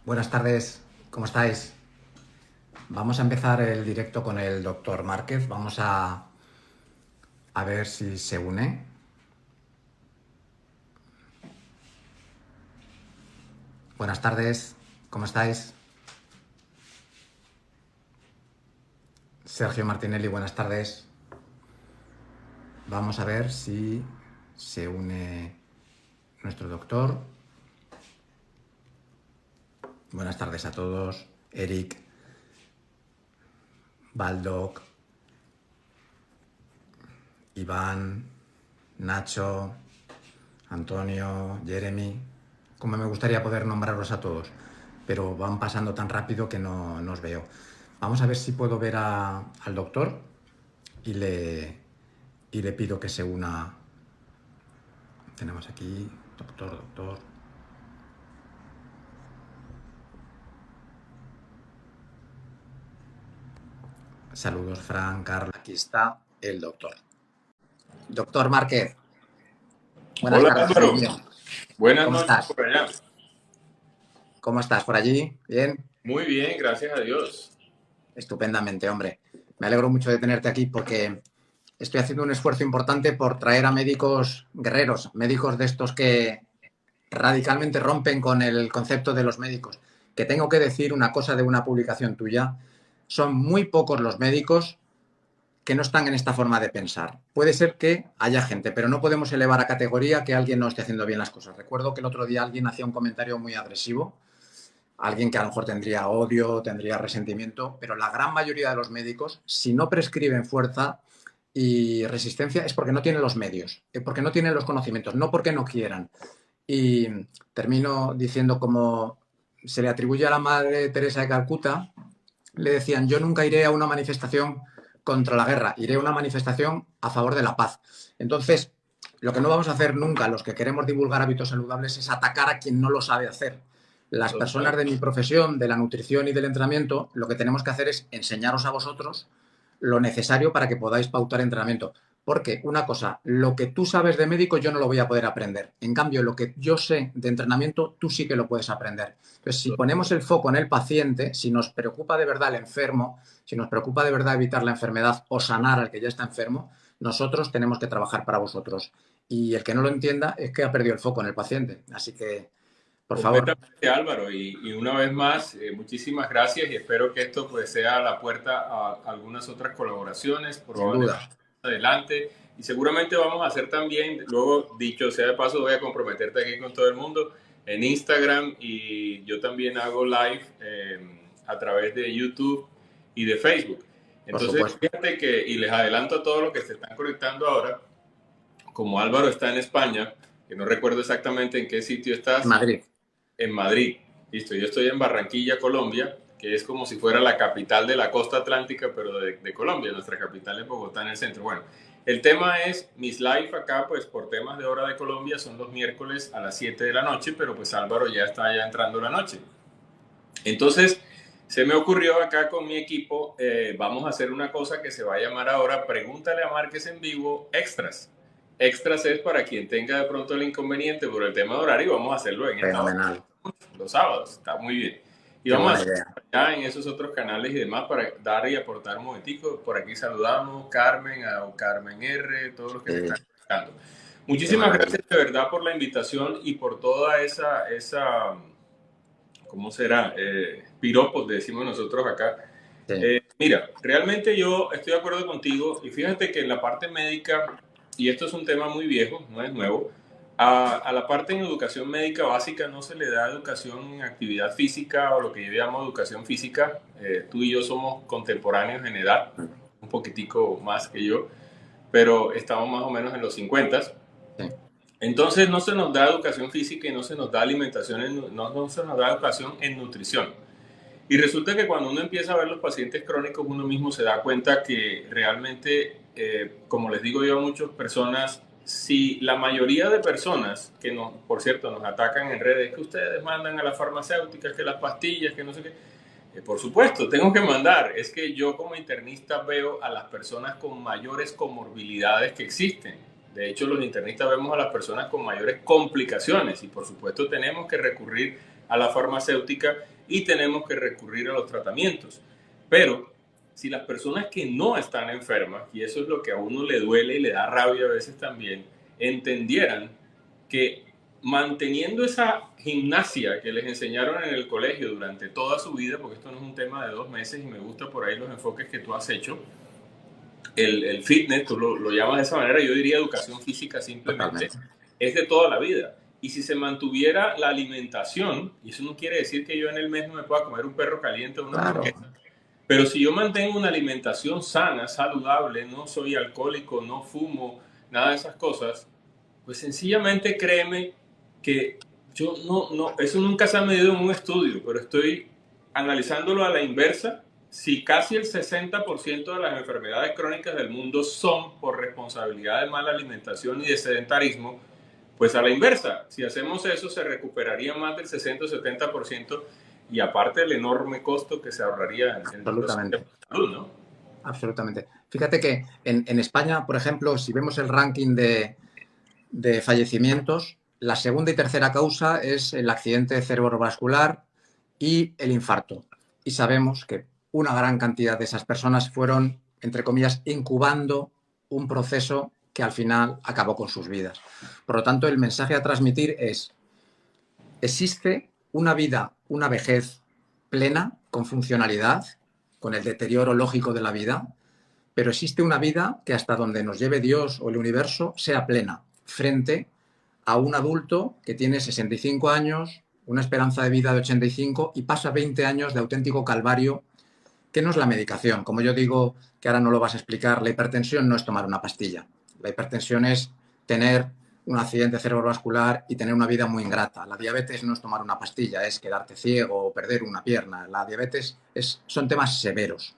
Buenas tardes, ¿cómo estáis? Vamos a empezar el directo con el doctor Márquez. Vamos a ver si se une. Buenas tardes, ¿cómo estáis? Sergio Martinelli, buenas tardes. Vamos a ver si se une nuestro doctor. Buenas tardes a todos. Eric, Baldock, Iván, Nacho, Antonio, Jeremy. Como me gustaría poder nombrarlos a todos, pero van pasando tan rápido que no os veo. Vamos a ver si puedo ver al doctor y le pido que se una. Tenemos aquí, doctor. Saludos, Fran, Carla. Aquí está el doctor. Doctor Márquez, buenas Hola tardes, Álvaro, cariño. buenas ¿Cómo noches estás? por allá. ¿Cómo estás por allí? ¿Bien? Muy bien, gracias a Dios. Estupendamente, hombre. Me alegro mucho de tenerte aquí porque estoy haciendo un esfuerzo importante por traer a médicos guerreros, médicos de estos que radicalmente rompen con el concepto de los médicos. Que tengo que decir una cosa de una publicación tuya. Son muy pocos los médicos que no están en esta forma de pensar. Puede ser que haya gente, pero no podemos elevar a categoría que alguien no esté haciendo bien las cosas. Recuerdo que el otro día alguien hacía un comentario muy agresivo, alguien que a lo mejor tendría odio, tendría resentimiento, pero la gran mayoría de los médicos, si no prescriben fuerza y resistencia, es porque no tienen los medios, porque no tienen los conocimientos, no porque no quieran. Y termino diciendo como se le atribuye a la Madre Teresa de Calcuta, le decían, yo nunca iré a una manifestación contra la guerra, iré a una manifestación a favor de la paz. Entonces, lo que no vamos a hacer nunca, los que queremos divulgar hábitos saludables, es atacar a quien no lo sabe hacer. Las personas Total. de mi profesión, de la nutrición y del entrenamiento, lo que tenemos que hacer es enseñaros a vosotros lo necesario para que podáis pautar entrenamiento. Porque una cosa, lo que tú sabes de médico yo no lo voy a poder aprender. En cambio, lo que yo sé de entrenamiento, tú sí que lo puedes aprender. Entonces, si ponemos el foco en el paciente, si nos preocupa de verdad el enfermo, si nos preocupa de verdad evitar la enfermedad o sanar al que ya está enfermo, nosotros tenemos que trabajar para vosotros. Y el que no lo entienda es que ha perdido el foco en el paciente. Así que, por favor. Completamente Álvaro, y una vez más, muchísimas gracias y espero que esto pues sea la puerta a algunas otras colaboraciones, Sin probablemente duda. más adelante, y seguramente vamos a hacer también, luego dicho sea de paso, voy a comprometerte aquí con todo el mundo en Instagram y yo también hago live a través de YouTube y de Facebook. Por Entonces, supuesto. fíjate que, y les adelanto a todos los que se están conectando ahora, como Álvaro está en España, que no recuerdo exactamente en qué sitio En estás, Madrid. en Madrid. Listo, yo estoy en Barranquilla, Colombia, que es como si fuera la capital de la costa atlántica, pero de Colombia. Nuestra capital es Bogotá, en el centro. Bueno, el tema es, mis live acá, pues por temas de hora de Colombia, son los miércoles a las 7 de la noche, pero pues Álvaro ya está ya entrando la noche. Entonces, se me ocurrió acá con mi equipo, vamos a hacer una cosa que se va a llamar ahora Pregúntale a Márquez en Vivo Extras. Extras es para quien tenga de pronto el inconveniente por el tema de horario, vamos a hacerlo en esta hora, Fenomenal. los sábados, está muy bien. Y Qué vamos a buena hacer idea. ya en esos otros canales y demás para dar y aportar un momentico. Por aquí saludamos Carmen, a Carmen R, todos los que se están conectando. Qué Muchísimas maravilla. gracias de verdad por la invitación y por toda esa ¿cómo será? Piropos, decimos nosotros acá. Sí. Mira, realmente yo estoy de acuerdo contigo y fíjate que en la parte médica, y esto es un tema muy viejo, no es nuevo, a la parte en educación médica básica no se le da educación en actividad física o lo que yo llamo educación física. Tú y yo somos contemporáneos en edad, un poquitico más que yo, pero estamos más o menos en los 50. Sí. Entonces no se nos da educación física y no se nos da alimentación, no se nos da educación en nutrición. Y resulta que cuando uno empieza a ver los pacientes crónicos, uno mismo se da cuenta que realmente, como les digo yo a muchas personas, si la mayoría de personas que nos, por cierto, nos atacan en redes, que ustedes mandan a las farmacéuticas, que las pastillas, que no sé qué, por supuesto, tengo que mandar. Es que yo como internista veo a las personas con mayores comorbilidades que existen. De hecho, los internistas vemos a las personas con mayores complicaciones y por supuesto tenemos que recurrir a la farmacéutica y tenemos que recurrir a los tratamientos. Pero si las personas que no están enfermas, y eso es lo que a uno le duele y le da rabia a veces también, entendieran que manteniendo esa gimnasia que les enseñaron en el colegio durante toda su vida, porque esto no es un tema de 2 meses y me gusta por ahí los enfoques que tú has hecho, el fitness, tú lo llamas de esa manera, yo diría educación física simplemente, Totalmente. es de toda la vida. Y si se mantuviera la alimentación, y eso no quiere decir que yo en el mes no me pueda comer un perro caliente o una Claro. hamburguesa, pero si yo mantengo una alimentación sana, saludable, no soy alcohólico, no fumo, nada de esas cosas, pues sencillamente créeme que yo eso nunca se ha medido en un estudio, pero estoy analizándolo a la inversa. Si casi el 60% de las enfermedades crónicas del mundo son por responsabilidad de mala alimentación y de sedentarismo, pues a la inversa, si hacemos eso se recuperaría más del 60 o 70% y aparte el enorme costo que se ahorraría en los sistemas Absolutamente. de salud, ¿no? Absolutamente. Fíjate que en España, por ejemplo, si vemos el ranking de fallecimientos, la segunda y tercera causa es el accidente cerebrovascular y el infarto. Y sabemos que una gran cantidad de esas personas fueron, entre comillas, incubando un proceso que al final acabó con sus vidas. Por lo tanto, el mensaje a transmitir es: existe una vida, una vejez plena, con funcionalidad, con el deterioro lógico de la vida, pero existe una vida que hasta donde nos lleve Dios o el universo sea plena, frente a un adulto que tiene 65 años, una esperanza de vida de 85 y pasa 20 años de auténtico calvario, que no es la medicación. Como yo digo, que ahora no lo vas a explicar, la hipertensión no es tomar una pastilla. La hipertensión es tener un accidente cerebrovascular y tener una vida muy ingrata. La diabetes no es tomar una pastilla, es quedarte ciego o perder una pierna. La diabetes son temas severos.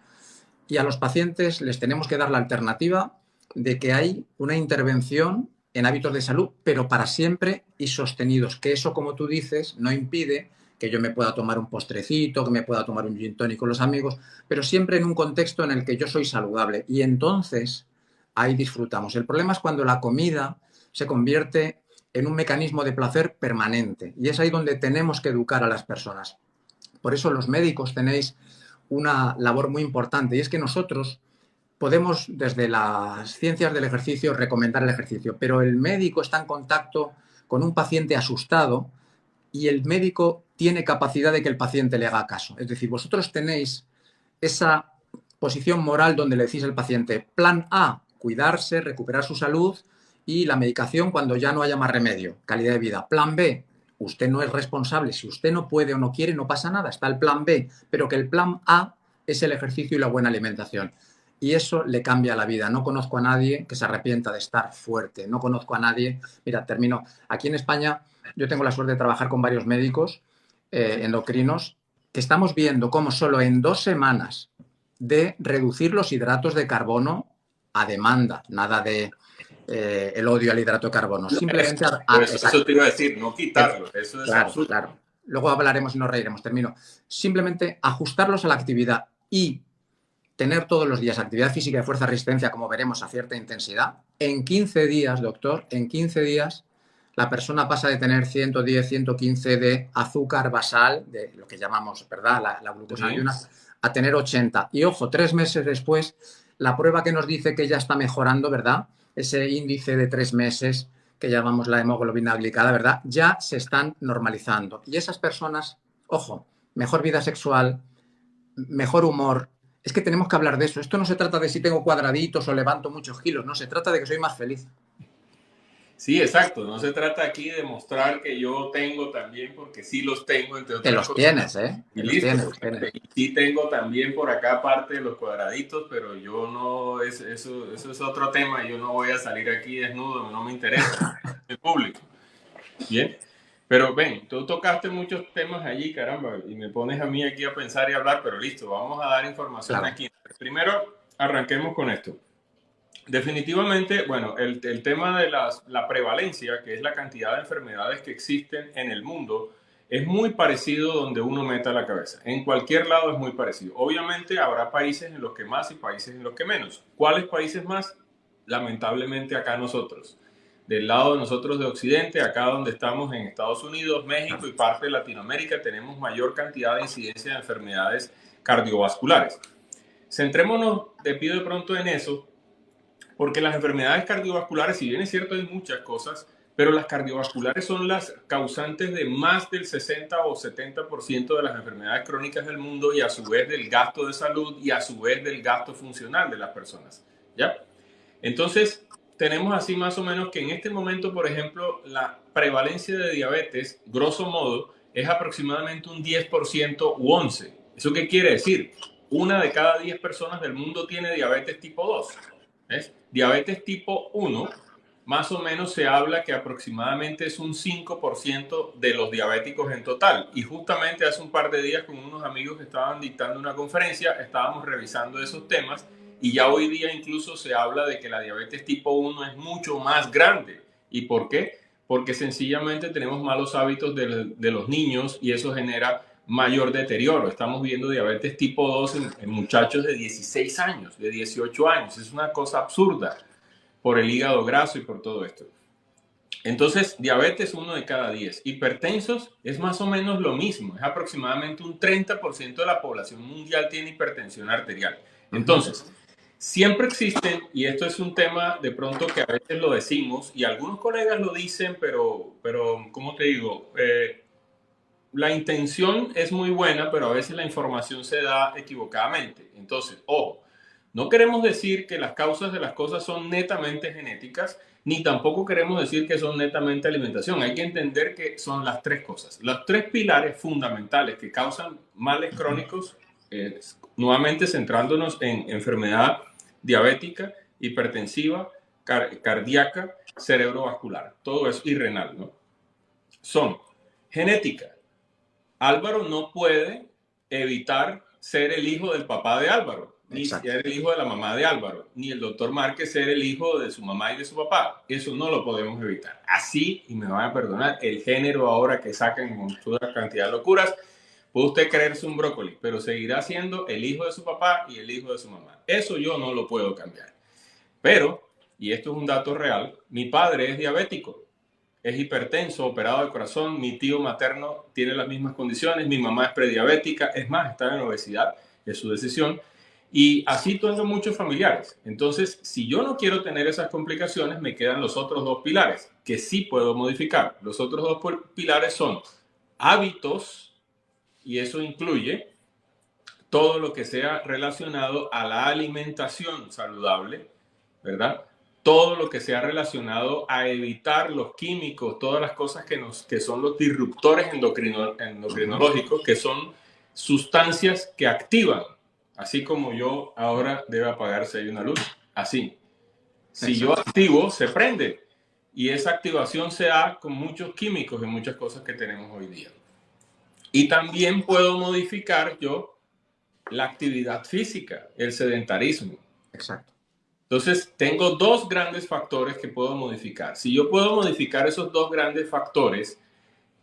Y a los pacientes les tenemos que dar la alternativa de que hay una intervención en hábitos de salud, pero para siempre y sostenidos. Que eso, como tú dices, no impide que yo me pueda tomar un postrecito, que me pueda tomar un gin tonic con los amigos, pero siempre en un contexto en el que yo soy saludable. Y entonces ahí disfrutamos. El problema es cuando la comida se convierte en un mecanismo de placer permanente. Y es ahí donde tenemos que educar a las personas. Por eso los médicos tenéis una labor muy importante, y es que nosotros podemos desde las ciencias del ejercicio recomendar el ejercicio, pero el médico está en contacto con un paciente asustado y el médico tiene capacidad de que el paciente le haga caso. Es decir, vosotros tenéis esa posición moral donde le decís al paciente: plan A, cuidarse, recuperar su salud y la medicación cuando ya no haya más remedio, calidad de vida. Plan B, usted no es responsable, si usted no puede o no quiere, no pasa nada, está el plan B, pero que el plan A es el ejercicio y la buena alimentación. Y eso le cambia la vida. No conozco a nadie que se arrepienta de estar fuerte. No conozco a nadie. Mira, termino. Aquí en España yo tengo la suerte de trabajar con varios médicos endocrinos, que estamos viendo cómo solo en 2 semanas de reducir los hidratos de carbono a demanda, nada de el odio al hidrato de carbono, simplemente Eso te iba a decir, no quitarlo, eso es claro, absurdo. claro. Luego hablaremos y nos reiremos, termino. Simplemente ajustarlos a la actividad y tener todos los días actividad física de fuerza resistencia, como veremos, a cierta intensidad. En 15 días, doctor, en 15 días la persona pasa de tener 110, 115 de azúcar basal, de lo que llamamos, ¿verdad?, la glucosa Sí. ayuna, a tener 80. Y ojo, 3 meses después, la prueba que nos dice que ya está mejorando, ¿verdad?, ese índice de 3 meses que llamamos la hemoglobina glicada, ¿verdad?, ya se están normalizando. Y esas personas, ojo, mejor vida sexual, mejor humor. Es que tenemos que hablar de eso. Esto no se trata de si tengo cuadraditos o levanto muchos kilos, no, se trata de que soy más feliz. Sí, exacto. No se trata aquí de mostrar que yo tengo también, porque sí los tengo, entre Que otras los cosas. tienes, ¿eh? Y Que los listo. tienes, los tienes. Y sí tengo también por acá parte de los cuadraditos, pero yo no, eso es otro tema. Yo no voy a salir aquí desnudo, no me interesa. El público. Bien. Pero ven, tú tocaste muchos temas allí, caramba, y me pones a mí aquí a pensar y hablar, pero listo, vamos a dar información Claro. aquí. Primero, arranquemos con esto. Definitivamente, bueno, el tema de la prevalencia, que es la cantidad de enfermedades que existen en el mundo, es muy parecido donde uno meta la cabeza. En cualquier lado es muy parecido. Obviamente habrá países en los que más y países en los que menos. ¿Cuáles países más? Lamentablemente acá nosotros. del lado de nosotros de Occidente, acá donde estamos en Estados Unidos, México y parte de Latinoamérica, tenemos mayor cantidad de incidencia de enfermedades cardiovasculares. Centrémonos, te pido de pronto en eso, porque las enfermedades cardiovasculares, si bien es cierto hay muchas cosas, pero las cardiovasculares son las causantes de más del 60 o 70% de las enfermedades crónicas del mundo y a su vez del gasto de salud y a su vez del gasto funcional de las personas, ¿ya? Entonces, tenemos así más o menos que en este momento, por ejemplo, la prevalencia de diabetes, grosso modo, es aproximadamente un 10% u 11%. ¿Eso qué quiere decir? Una de cada 10 personas del mundo tiene diabetes tipo 2. ¿Ves? Diabetes tipo 1, más o menos se habla que aproximadamente es un 5% de los diabéticos en total. Y justamente hace un par de días con unos amigos que estaban dictando una conferencia, estábamos revisando esos temas y ya hoy día incluso se habla de que la diabetes tipo 1 es mucho más grande. ¿Y por qué? Porque sencillamente tenemos malos hábitos de los niños y eso genera mayor deterioro. Estamos viendo diabetes tipo 2 en muchachos de 16 años, de 18 años. Es una cosa absurda por el hígado graso y por todo esto. Entonces, diabetes 1 de cada 10. Hipertensos es más o menos lo mismo. Es aproximadamente un 30% de la población mundial tiene hipertensión arterial. Entonces, siempre existen, y esto es un tema de pronto que a veces lo decimos, y algunos colegas lo dicen, pero ¿cómo te digo? La intención es muy buena, pero a veces la información se da equivocadamente. Entonces, ojo, no queremos decir que las causas de las cosas son netamente genéticas, ni tampoco queremos decir que son netamente alimentación. Hay que entender que son las tres cosas. Los tres pilares fundamentales que causan males crónicos, nuevamente centrándonos en enfermedad diabética, hipertensiva, cardíaca, cerebrovascular, todo eso, y renal, ¿no? Son genética. Álvaro no puede evitar ser el hijo del papá de Álvaro, ni ser el hijo de la mamá de Álvaro, ni el doctor Márquez ser el hijo de su mamá y de su papá. Eso no lo podemos evitar. Así, y me van a perdonar, el género ahora que sacan con toda cantidad de locuras, puede usted creerse un brócoli, pero seguirá siendo el hijo de su papá y el hijo de su mamá. Eso yo no lo puedo cambiar. Pero, y esto es un dato real, mi padre es diabético. Es hipertenso, operado de corazón, mi tío materno tiene las mismas condiciones, mi mamá es prediabética, es más, está en obesidad, es su decisión, y así tengo muchos familiares. Entonces, si yo no quiero tener esas complicaciones, me quedan los otros dos pilares, que sí puedo modificar. Los otros dos pilares son hábitos, y eso incluye todo lo que sea relacionado a la alimentación saludable, ¿verdad? Todo lo que sea relacionado a evitar los químicos, todas las cosas que son los disruptores endocrinológicos, que son sustancias que activan, así como yo ahora debo apagar si hay una luz, así. Si yo activo, se prende. Y esa activación se da con muchos químicos y muchas cosas que tenemos hoy día. Y también puedo modificar yo la actividad física, el sedentarismo. Exacto. Entonces, tengo dos grandes factores que puedo modificar. Si yo puedo modificar esos dos grandes factores,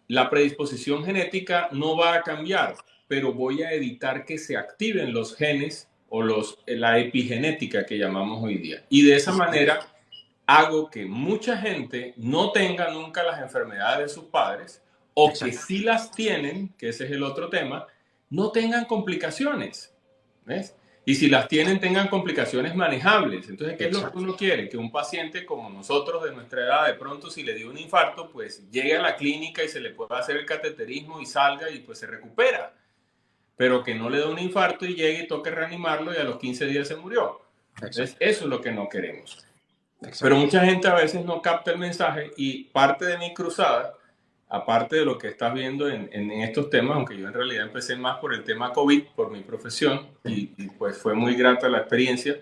la predisposición genética no va a cambiar, pero voy a evitar que se activen los genes o la epigenética que llamamos hoy día. Y de esa manera hago que mucha gente no tenga nunca las enfermedades de sus padres o que sí las tienen, que ese es el otro tema, no tengan complicaciones. ¿Ves? Y si las tienen, tengan complicaciones manejables. Entonces, ¿qué es lo que uno quiere? Que un paciente como nosotros de nuestra edad, de pronto, si le dio un infarto, pues llegue a la clínica y se le pueda hacer el cateterismo y salga y pues se recupera. Pero que no le dé un infarto y llegue y toque reanimarlo y a los 15 días se murió. Entonces, eso es lo que no queremos. Pero mucha gente a veces no capta el mensaje y parte de mi cruzada, aparte de lo que estás viendo en estos temas, aunque yo en realidad empecé más por el tema COVID, por mi profesión, y pues fue muy grata la experiencia.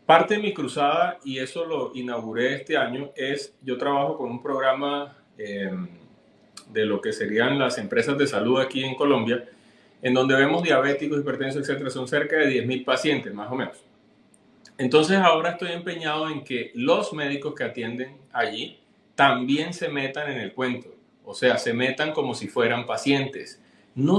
Parte de mi cruzada, y eso lo inauguré este año, es yo trabajo con un programa de lo que serían las empresas de salud aquí en Colombia, en donde vemos diabéticos, hipertensos, etcétera. Son cerca de 10.000 pacientes, más o menos. Entonces ahora estoy empeñado en que los médicos que atienden allí también se metan en el cuento. O sea, se metan como si fueran pacientes. No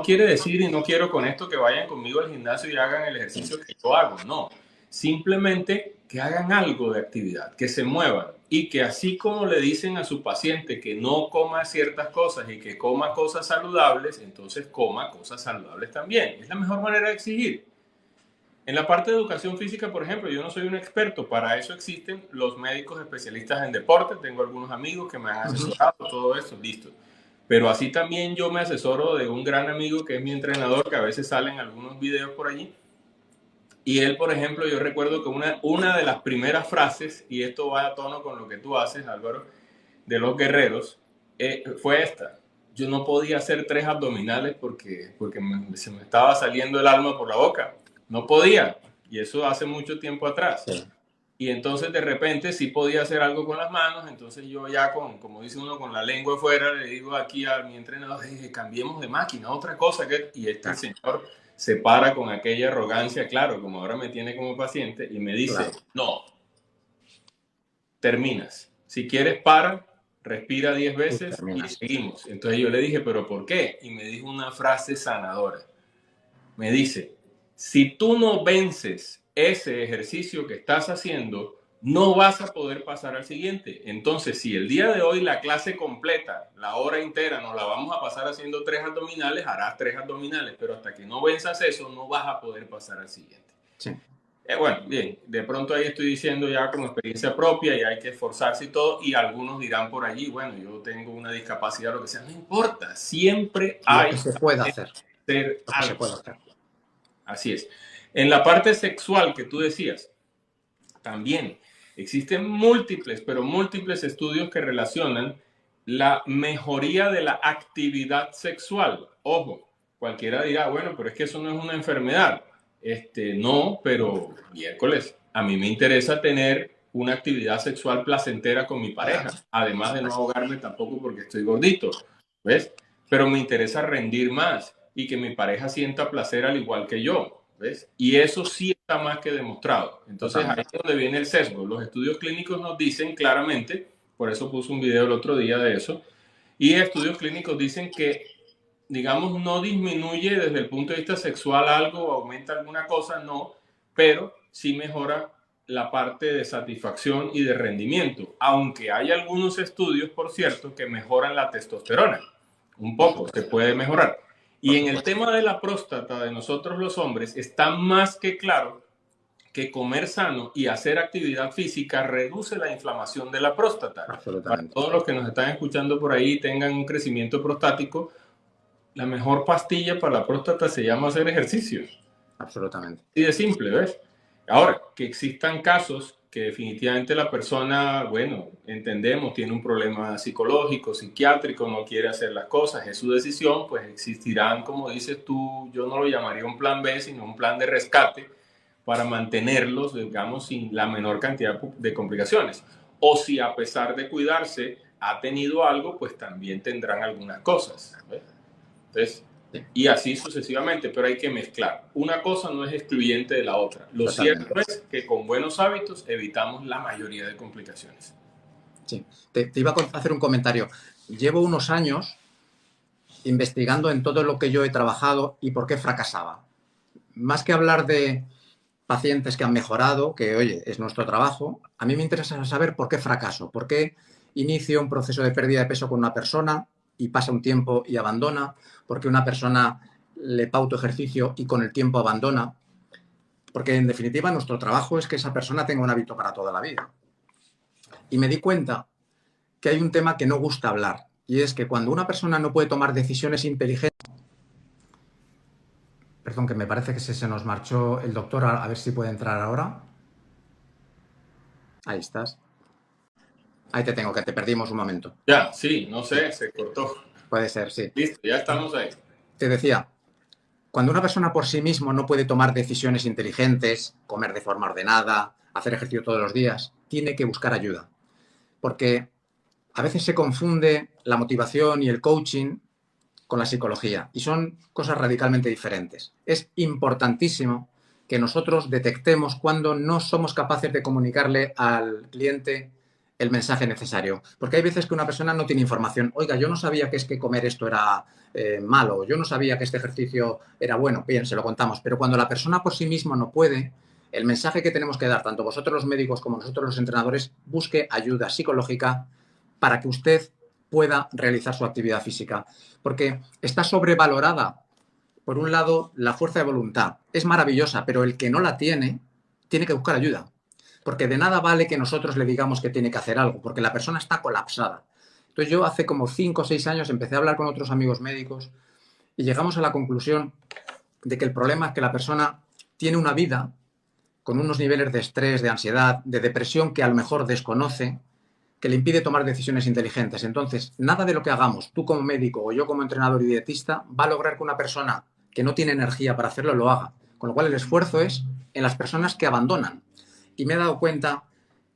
quiere decir, y no quiero con esto que vayan conmigo al gimnasio y hagan el ejercicio que yo hago, no. simplemente que hagan algo de actividad, que se muevan y que así como le dicen a su paciente que no coma ciertas cosas y que coma cosas saludables, entonces coma cosas saludables también. Es la mejor manera de exigir. En la parte de educación física, por ejemplo, yo no soy un experto, para eso existen los médicos especialistas en deporte, tengo algunos amigos que me han asesorado, todo eso, listo. Pero así también yo me asesoro de un gran amigo que es mi entrenador, que a veces salen algunos videos por allí. Y él, por ejemplo, yo recuerdo que una de las primeras frases, y esto va a tono con lo que tú haces, Álvaro, de los guerreros, fue esta. Yo no podía hacer 3 abdominales porque se me estaba saliendo el alma por la boca. No podía. Y eso hace mucho tiempo atrás. Sí. Y entonces de repente sí podía hacer algo con las manos. Entonces yo ya como dice uno, con la lengua afuera, le digo aquí a mi entrenador, cambiemos de máquina, otra cosa. Y señor se para con aquella arrogancia, claro, como ahora me tiene como paciente, y me dice, claro, no, terminas. Si quieres, para, respira 10 veces y seguimos. Entonces yo le dije, ¿pero por qué? Y me dijo una frase sanadora. Me dice, si tú no vences ese ejercicio que estás haciendo, no vas a poder pasar al siguiente. Entonces, si el día de hoy la clase completa, la hora entera, nos la vamos a pasar haciendo 3 abdominales, harás 3 abdominales, pero hasta que no venzas eso, no vas a poder pasar al siguiente. Sí. Bueno, bien, de pronto ahí estoy diciendo ya como experiencia propia y hay que esforzarse y todo, y algunos dirán por allí, bueno, yo tengo una discapacidad, lo que sea, no importa, siempre hay que se puede hacer. Algo. Se puede hacer. Así es. En la parte sexual que tú decías, también existen múltiples, pero múltiples estudios que relacionan la mejoría de la actividad sexual. Ojo, cualquiera dirá, bueno, pero es que eso no es una enfermedad. No, pero miércoles, a mí me interesa tener una actividad sexual placentera con mi pareja, además de no ahogarme tampoco porque estoy gordito, ¿ves? Pero me interesa rendir más y que mi pareja sienta placer al igual que yo, ¿ves? Y eso sí está más que demostrado. Entonces ahí es donde viene el sesgo. Los estudios clínicos nos dicen claramente, por eso puse un video el otro día de eso, y estudios clínicos dicen que, digamos, no disminuye desde el punto de vista sexual algo o aumenta alguna cosa, no, pero sí mejora la parte de satisfacción y de rendimiento, aunque hay algunos estudios, por cierto, que mejoran la testosterona. Un poco, se puede mejorar. Y en el tema de la próstata de nosotros los hombres, está más que claro que comer sano y hacer actividad física reduce la inflamación de la próstata. Para todos los que nos están escuchando por ahí tengan un crecimiento prostático, la mejor pastilla para la próstata se llama hacer ejercicio. Absolutamente. Y de simple, ¿ves? Ahora, que existan casos que definitivamente la persona, bueno, entendemos, tiene un problema psicológico, psiquiátrico, no quiere hacer las cosas, es su decisión, pues existirán, como dices tú, yo no lo llamaría un plan B, sino un plan de rescate para mantenerlos, digamos, sin la menor cantidad de complicaciones. O si a pesar de cuidarse ha tenido algo, pues también tendrán algunas cosas, ¿ves? Entonces, y así sucesivamente, pero hay que mezclar. Una cosa no es excluyente de la otra. Lo cierto es que con buenos hábitos evitamos la mayoría de complicaciones. Sí, te iba a hacer un comentario. Llevo unos años investigando en todo lo que yo he trabajado y por qué fracasaba. Más que hablar de pacientes que han mejorado, que oye, es nuestro trabajo, a mí me interesa saber por qué fracaso, por qué inicio un proceso de pérdida de peso con una persona y pasa un tiempo y abandona, porque una persona le pauto ejercicio y con el tiempo abandona, porque en definitiva nuestro trabajo es que esa persona tenga un hábito para toda la vida. Y me di cuenta que hay un tema que no gusta hablar, y es que cuando una persona no puede tomar decisiones inteligentes... Perdón, que me parece que se nos marchó el doctor, a ver si puede entrar ahora. Ahí estás. Ahí te tengo, que te perdimos un momento. Ya, sí, no sé, se cortó. Puede ser, sí. Listo, ya estamos ahí. Te decía, cuando una persona por sí mismo no puede tomar decisiones inteligentes, comer de forma ordenada, hacer ejercicio todos los días, tiene que buscar ayuda. Porque a veces se confunde la motivación y el coaching con la psicología y son cosas radicalmente diferentes. Es importantísimo que nosotros detectemos cuando no somos capaces de comunicarle al cliente el mensaje necesario. Porque hay veces que una persona no tiene información. Oiga, yo no sabía que es que comer esto era malo, yo no sabía que este ejercicio era bueno. Bien, se lo contamos. Pero cuando la persona por sí misma no puede, El mensaje que tenemos que dar, tanto vosotros los médicos como nosotros los entrenadores, busque ayuda psicológica para que usted pueda realizar su actividad física. Porque está sobrevalorada. Por un lado, la fuerza de voluntad es maravillosa, pero el que no la tiene, tiene que buscar ayuda. Porque de nada vale que nosotros le digamos que tiene que hacer algo, porque la persona está colapsada. Entonces yo hace como 5 o 6 años empecé a hablar con otros amigos médicos y llegamos a la conclusión de que el problema es que la persona tiene una vida con unos niveles de estrés, de ansiedad, de depresión que a lo mejor desconoce, que le impide tomar decisiones inteligentes. Entonces, nada de lo que hagamos, tú como médico o yo como entrenador y dietista, va a lograr que una persona que no tiene energía para hacerlo lo haga. Con lo cual el esfuerzo es en las personas que abandonan. Y me he dado cuenta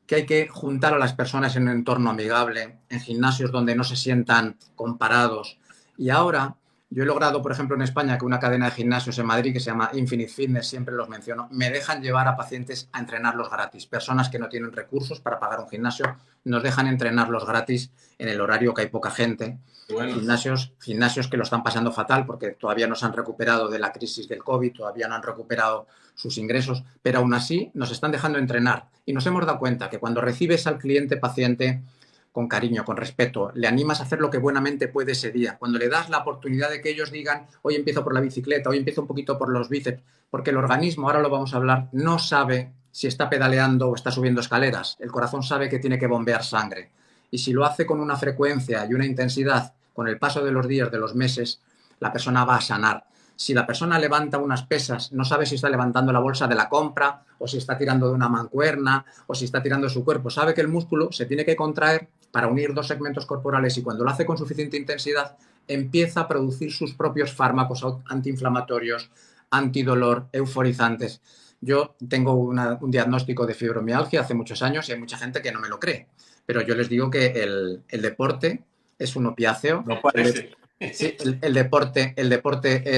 que hay que juntar a las personas en un entorno amigable, en gimnasios donde no se sientan comparados. Y ahora yo he logrado, por ejemplo, en España, que una cadena de gimnasios en Madrid que se llama Infinite Fitness, siempre los menciono, me dejan llevar a pacientes a entrenarlos gratis. Personas que no tienen recursos para pagar un gimnasio, nos dejan entrenarlos gratis en el horario que hay poca gente. Bueno. Gimnasios que lo están pasando fatal porque todavía no se han recuperado de la crisis del COVID, todavía no han recuperado sus ingresos, pero aún así nos están dejando entrenar. Y nos hemos dado cuenta que cuando recibes al cliente paciente con cariño, con respeto, le animas a hacer lo que buenamente puede ese día, cuando le das la oportunidad de que ellos digan, hoy empiezo por la bicicleta, hoy empiezo un poquito por los bíceps, porque el organismo, ahora lo vamos a hablar, no sabe si está pedaleando o está subiendo escaleras. El corazón sabe que tiene que bombear sangre. Y si lo hace con una frecuencia y una intensidad, con el paso de los días, de los meses, la persona va a sanar. Si la persona levanta unas pesas, no sabe si está levantando la bolsa de la compra o si está tirando de una mancuerna o si está tirando de su cuerpo. Sabe que el músculo se tiene que contraer para unir dos segmentos corporales y cuando lo hace con suficiente intensidad empieza a producir sus propios fármacos antiinflamatorios, antidolor, euforizantes. Yo tengo un diagnóstico de fibromialgia hace muchos años y hay mucha gente que no me lo cree, pero yo les digo que el deporte es un opiáceo. No parece. Sí, el deporte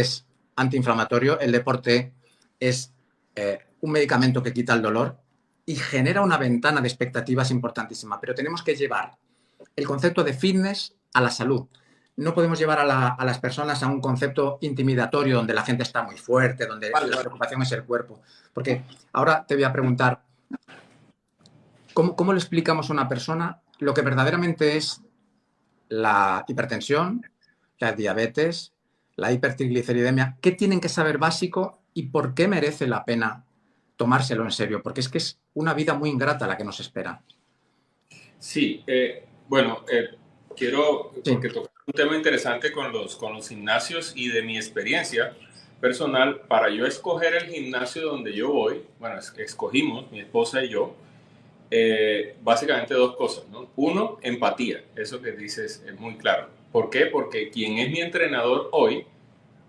es antiinflamatorio, el deporte es un medicamento que quita el dolor y genera una ventana de expectativas importantísima, pero tenemos que llevar el concepto de fitness a la salud. No podemos llevar a las personas a un concepto intimidatorio donde la gente está muy fuerte, donde la preocupación es el cuerpo. Porque ahora te voy a preguntar, ¿cómo le explicamos a una persona lo que verdaderamente es la hipertensión, la diabetes, la hipertrigliceridemia? ¿Qué tienen que saber básico y por qué merece la pena tomárselo en serio? Porque es que es una vida muy ingrata la que nos espera. Sí, quiero porque tocar un tema interesante con los gimnasios y de mi experiencia personal. Para yo escoger el gimnasio donde yo voy, bueno, escogimos, mi esposa y yo, básicamente dos cosas, ¿no? Uno, empatía, eso que dices es muy claro. ¿Por qué? Porque quien es mi entrenador hoy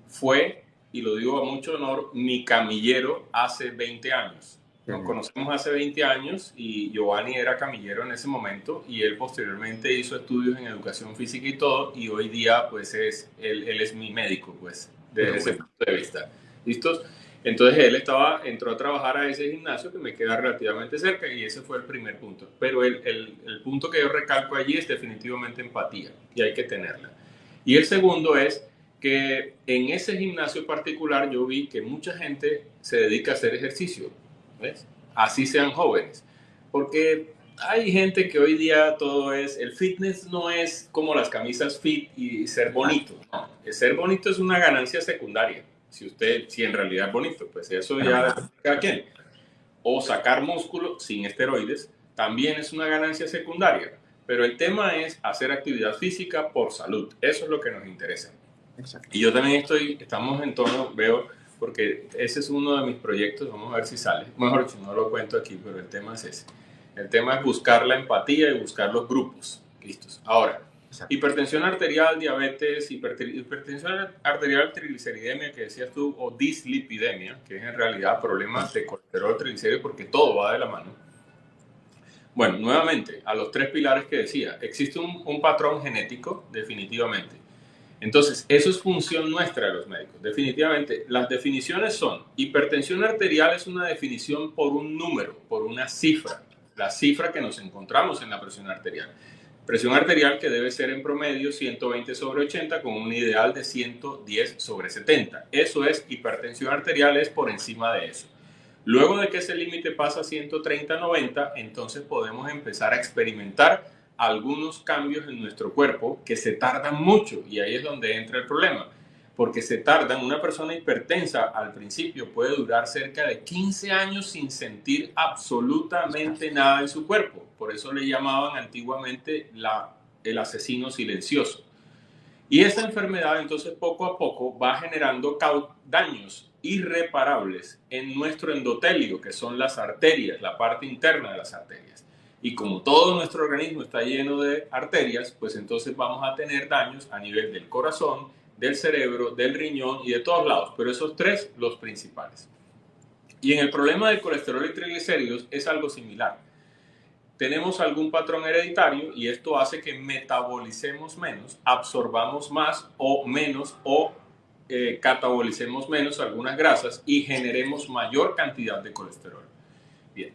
fue, y lo digo a mucho honor, mi camillero hace 20 años. Nos conocemos hace 20 años y Giovanni era camillero en ese momento y él posteriormente hizo estudios en educación física y todo y hoy día pues él es mi médico pues desde ese punto de vista. ¿Listos? Entonces él entró a trabajar a ese gimnasio que me queda relativamente cerca y ese fue el primer punto. Pero el punto que yo recalco allí es definitivamente empatía y hay que tenerla. Y el segundo es que en ese gimnasio particular yo vi que mucha gente se dedica a hacer ejercicio. ¿Ves? Así sean jóvenes, porque hay gente que hoy día todo es, el fitness no es como las camisas fit y ser bonito, no, el ser bonito es una ganancia secundaria, si en realidad es bonito, pues eso ya depende de cada quien, o sacar músculo sin esteroides también es una ganancia secundaria, pero el tema es hacer actividad física por salud, eso es lo que nos interesa. Exacto. Y yo también estamos en tono, veo, porque ese es uno de mis proyectos, vamos a ver si sale. Mejor dicho, no lo cuento aquí, pero el tema es ese. El tema es buscar la empatía y buscar los grupos. Listos. Ahora, exacto. Hipertensión arterial, diabetes, hipertensión arterial, trigliceridemia, que decías tú, o dislipidemia, que es en realidad problemas de colesterol, triglicéridos, porque todo va de la mano. Bueno, nuevamente, a los tres pilares que decía, existe un patrón genético, definitivamente. Entonces, eso es función nuestra de los médicos. Definitivamente, las definiciones son, hipertensión arterial es una definición por un número, por una cifra, la cifra que nos encontramos en la presión arterial. Presión arterial que debe ser en promedio 120/80 con un ideal de 110/70. Eso es hipertensión arterial, es por encima de eso. Luego de que ese límite pasa a 130/90, entonces podemos empezar a experimentar algunos cambios en nuestro cuerpo que se tardan mucho, y ahí es donde entra el problema, porque se tardan. Una persona hipertensa al principio puede durar cerca de 15 años sin sentir absolutamente nada en su cuerpo. Por eso le llamaban antiguamente el asesino silencioso. Y esa enfermedad entonces poco a poco va generando daños irreparables en nuestro endotelio, que son las arterias, la parte interna de las arterias. Y como todo nuestro organismo está lleno de arterias, pues entonces vamos a tener daños a nivel del corazón, del cerebro, del riñón y de todos lados. Pero esos tres, los principales. Y en el problema del colesterol y triglicéridos es algo similar. Tenemos algún patrón hereditario y esto hace que metabolicemos menos, absorbamos más o menos o catabolicemos menos algunas grasas y generemos mayor cantidad de colesterol. Bien,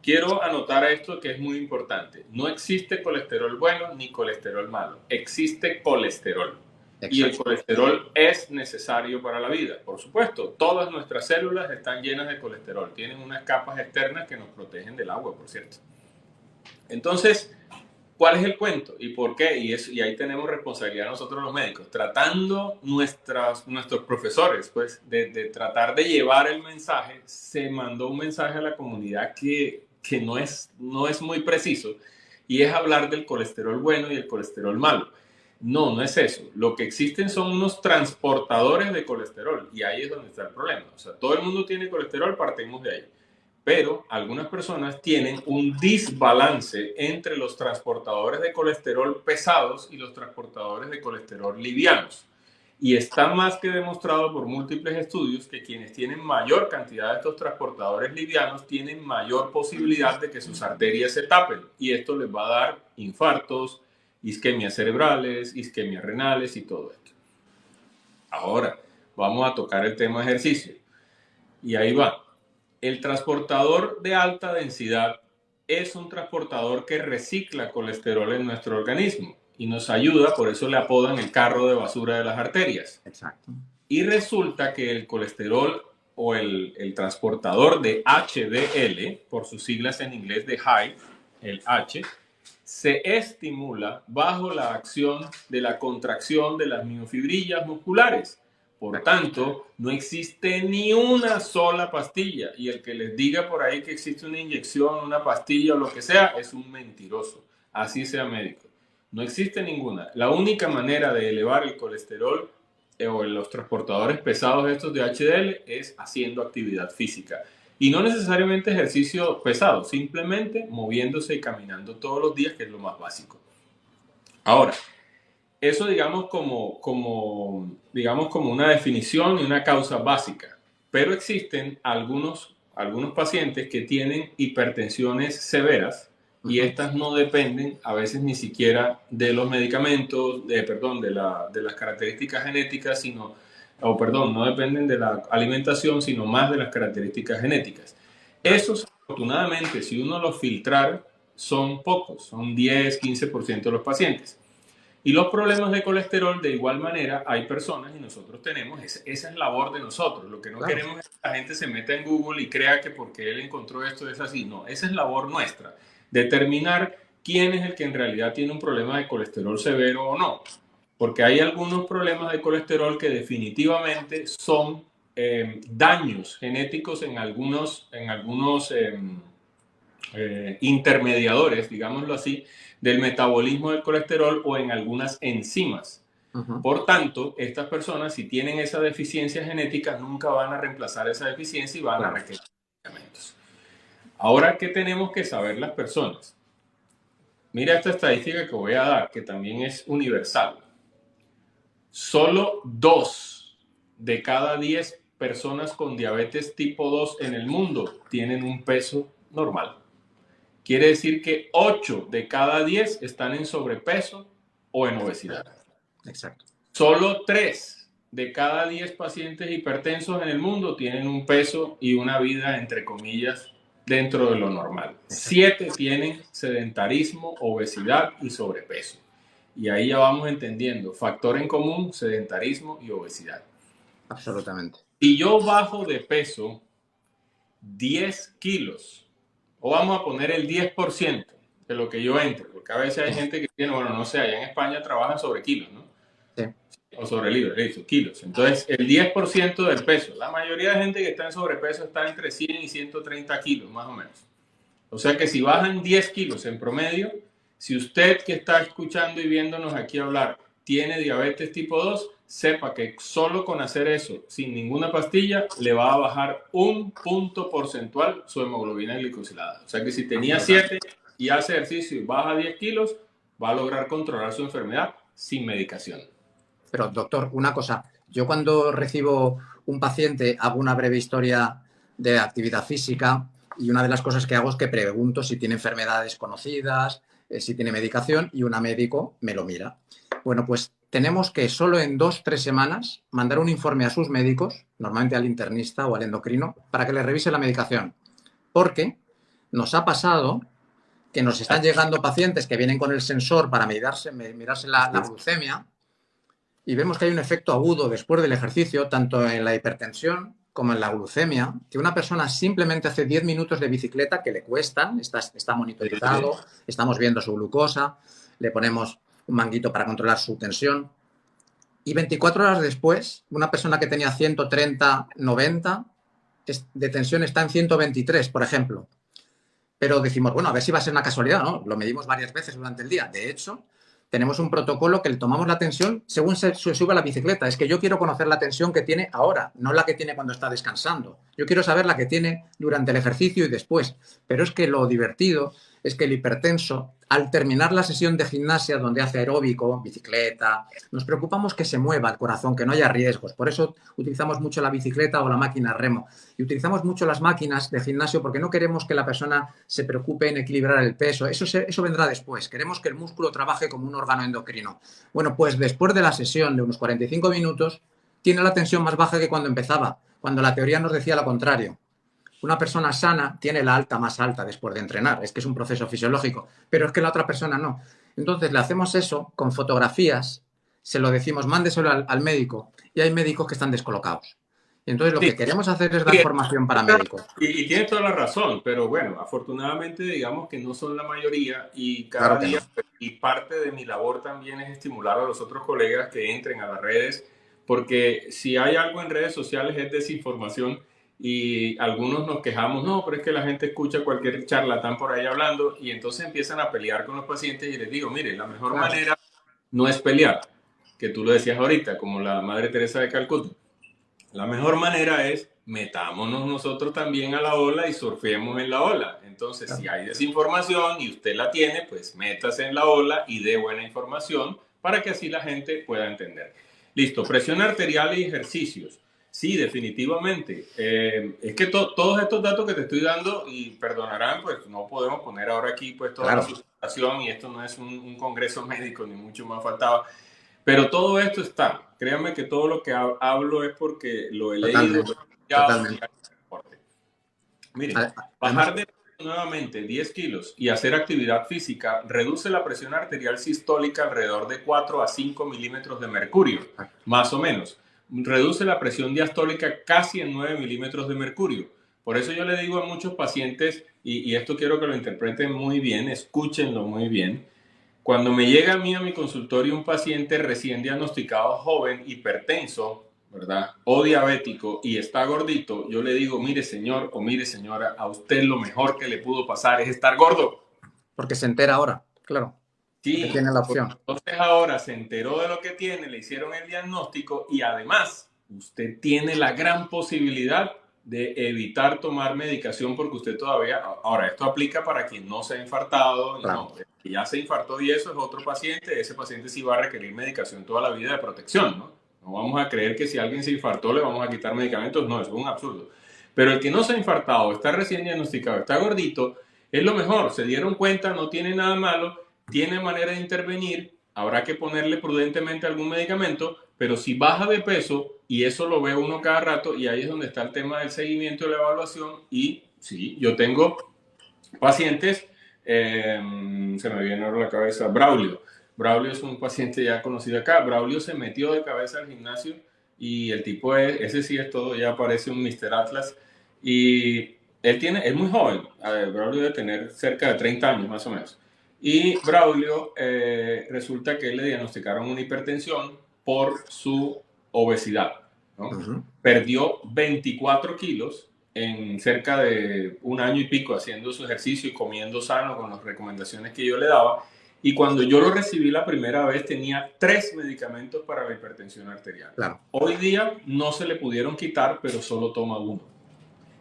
quiero anotar esto que es muy importante. No existe colesterol bueno ni colesterol malo. Existe colesterol. Exacto. Y el colesterol es necesario para la vida. Por supuesto, todas nuestras células están llenas de colesterol. Tienen unas capas externas que nos protegen del agua, por cierto. Entonces, ¿cuál es el cuento? ¿Y por qué? Y ahí tenemos responsabilidad nosotros los médicos, tratando nuestros profesores, pues, de tratar de llevar el mensaje. Se mandó un mensaje a la comunidad que no es muy preciso, y es hablar del colesterol bueno y el colesterol malo. No, no es eso. Lo que existen son unos transportadores de colesterol, y ahí es donde está el problema. O sea, todo el mundo tiene colesterol, partimos de ahí. Pero algunas personas tienen un desbalance entre los transportadores de colesterol pesados y los transportadores de colesterol livianos. Y está más que demostrado por múltiples estudios que quienes tienen mayor cantidad de estos transportadores livianos tienen mayor posibilidad de que sus arterias se tapen. Y esto les va a dar infartos, isquemias cerebrales, isquemias renales y todo esto. Ahora, vamos a tocar el tema ejercicio. Y ahí va. El transportador de alta densidad es un transportador que recicla colesterol en nuestro organismo y nos ayuda, por eso le apodan el carro de basura de las arterias. Exacto. Y resulta que el colesterol o el transportador de HDL, por sus siglas en inglés de high, el H, se estimula bajo la acción de la contracción de las miofibrillas musculares. Por tanto, no existe ni una sola pastilla, y el que les diga por ahí que existe una inyección, una pastilla o lo que sea, es un mentiroso, así sea médico. No existe ninguna. La única manera de elevar el colesterol o los transportadores pesados estos de HDL es haciendo actividad física. Y no necesariamente ejercicio pesado, simplemente moviéndose y caminando todos los días, que es lo más básico. Ahora, eso digamos como una definición y una causa básica. Pero existen algunos pacientes que tienen hipertensiones severas, y estas no dependen a veces ni siquiera de los medicamentos, de las características genéticas, no dependen de la alimentación, sino más de las características genéticas. Esos, afortunadamente, si uno los filtrar, son pocos, son 10-15% de los pacientes. Y los problemas de colesterol, de igual manera, hay personas y nosotros tenemos, esa es labor de nosotros. Lo que no queremos es que la gente se meta en Google y crea que porque él encontró esto es así. No, esa es labor nuestra, determinar quién es el que en realidad tiene un problema de colesterol severo o no. Porque hay algunos problemas de colesterol que definitivamente son daños genéticos en algunos intermediadores, digámoslo así, del metabolismo del colesterol o en algunas enzimas. Por tanto, estas personas, si tienen esa deficiencia genética, nunca van a reemplazar esa deficiencia y van a requerir medicamentos. Ahora, ¿qué tenemos que saber las personas? Mira esta estadística que voy a dar, que también es universal. Solo 2 de cada 10 personas con diabetes tipo 2 en el mundo tienen un peso normal. Quiere decir que 8 de cada 10 están en sobrepeso o en obesidad. Exacto. Solo 3 de cada 10 pacientes hipertensos en el mundo tienen un peso y una vida, entre comillas, dentro de lo normal. 7 tienen sedentarismo, obesidad y sobrepeso. Y ahí ya vamos entendiendo. Factor en común, sedentarismo y obesidad. Absolutamente. Si yo bajo de peso 10 kilos, o vamos a poner el 10% de lo que yo entre, porque a veces hay gente que tiene, bueno, no sé, allá en España trabajan sobre kilos, ¿no? Sí. O sobre libras, eso, kilos. Entonces, el 10% del peso. La mayoría de gente que está en sobrepeso está entre 100 y 130 kilos, más o menos. O sea que si bajan 10 kilos en promedio, si usted que está escuchando y viéndonos aquí hablar tiene diabetes tipo 2, sepa que solo con hacer eso, sin ninguna pastilla, le va a bajar un punto porcentual su hemoglobina glicosilada. O sea que si tenía 7 y hace ejercicio y baja 10 kilos, va a lograr controlar su enfermedad sin medicación. Pero, doctor, una cosa. Yo cuando recibo un paciente hago una breve historia de actividad física y una de las cosas que hago es que pregunto si tiene enfermedades conocidas, si tiene medicación y un médico me lo mira. Bueno, pues tenemos que solo en 2-3 semanas mandar un informe a sus médicos, normalmente al internista o al endocrino, para que le revise la medicación. Porque nos ha pasado que nos están llegando pacientes que vienen con el sensor para mirarse la glucemia y vemos que hay un efecto agudo después del ejercicio, tanto en la hipertensión como en la glucemia, que una persona simplemente hace 10 minutos de bicicleta que le cuestan, está monitorizado, estamos viendo su glucosa, le ponemos un manguito para controlar su tensión. Y 24 horas después, una persona que tenía 130/90 de tensión está en 123, por ejemplo. Pero decimos, bueno, a ver si va a ser una casualidad, ¿no? Lo medimos varias veces durante el día. De hecho, tenemos un protocolo que le tomamos la tensión según se sube a la bicicleta. Es que yo quiero conocer la tensión que tiene ahora, no la que tiene cuando está descansando. Yo quiero saber la que tiene durante el ejercicio y después. Pero es que lo divertido es que el hipertenso, al terminar la sesión de gimnasia donde hace aeróbico, bicicleta, nos preocupamos que se mueva el corazón, que no haya riesgos. Por eso utilizamos mucho la bicicleta o la máquina remo. Y utilizamos mucho las máquinas de gimnasio porque no queremos que la persona se preocupe en equilibrar el peso. Eso vendrá después. Queremos que el músculo trabaje como un órgano endocrino. Bueno, pues después de la sesión de unos 45 minutos, tiene la tensión más baja que cuando empezaba, cuando la teoría nos decía lo contrario. Una persona sana tiene la alta más alta después de entrenar. Es que es un proceso fisiológico, pero es que la otra persona no. Entonces le hacemos eso con fotografías, se lo decimos, mándeselo al médico, y hay médicos que están descolocados. Y entonces lo que queremos hacer es dar formación para médicos. Y tienes toda la razón, pero bueno, afortunadamente digamos que no son la mayoría y cada Claro que día, no. y parte de mi labor también es estimular a los otros colegas que entren a las redes, porque si hay algo en redes sociales es desinformación y algunos nos quejamos, no, pero es que la gente escucha cualquier charlatán por ahí hablando y entonces empiezan a pelear con los pacientes y les digo, mire, la mejor manera no es pelear, que tú lo decías ahorita, como la Madre Teresa de Calcuta. La mejor manera es metámonos nosotros también a la ola y surfeemos en la ola. Entonces, si hay desinformación y usted la tiene, pues métase en la ola y dé buena información para que así la gente pueda entender. Listo, presión arterial y ejercicios. Sí, definitivamente. Es que todos estos datos que te estoy dando, y perdonarán, pues no podemos poner ahora aquí pues toda la sustentación y esto no es un congreso médico, ni mucho más faltaba. Pero todo esto está. Créanme que todo lo que hablo es porque lo he leído, lo he estudiado. Miren, bajar de nuevamente 10 kilos y hacer actividad física reduce la presión arterial sistólica alrededor de 4 a 5 milímetros de mercurio, más o menos. Reduce la presión diastólica casi en 9 milímetros de mercurio. Por eso yo le digo a muchos pacientes, y esto quiero que lo interpreten muy bien, escúchenlo muy bien. Cuando me llega a mí a mi consultorio un paciente recién diagnosticado joven, hipertenso, ¿verdad? O diabético y está gordito, yo le digo, mire señor o mire señora, a usted lo mejor que le pudo pasar es estar gordo. Porque se entera ahora, claro. Sí, porque tiene la opción. Entonces ahora se enteró de lo que tiene, le hicieron el diagnóstico y además usted tiene la gran posibilidad de evitar tomar medicación porque usted todavía, ahora esto aplica para quien no se ha infartado, Claro. no, ya se infartó y eso es otro paciente, ese paciente sí va a requerir medicación toda la vida de protección, ¿no? No vamos a creer que si alguien se infartó le vamos a quitar medicamentos, no, eso es un absurdo. Pero el que no se ha infartado, está recién diagnosticado, está gordito, es lo mejor, se dieron cuenta, no tiene nada malo, tiene manera de intervenir, habrá que ponerle prudentemente algún medicamento, pero si baja de peso, y eso lo ve uno cada rato, y ahí es donde está el tema del seguimiento y la evaluación, y sí, yo tengo pacientes, se me viene ahora a la cabeza, Braulio. Braulio es un paciente ya conocido acá. Braulio se metió de cabeza al gimnasio y el tipo es, ese sí es todo, ya parece un Mr. Atlas. Y Es muy joven, Braulio debe tener cerca de 30 años más o menos. Y Braulio resulta que le diagnosticaron una hipertensión por su obesidad, ¿no? Perdió 24 kilos en cerca de un año y pico haciendo su ejercicio y comiendo sano con las recomendaciones que yo le daba. Y cuando yo lo recibí la primera vez tenía 3 medicamentos para la hipertensión arterial. Claro. Hoy día no se le pudieron quitar, pero solo toma uno.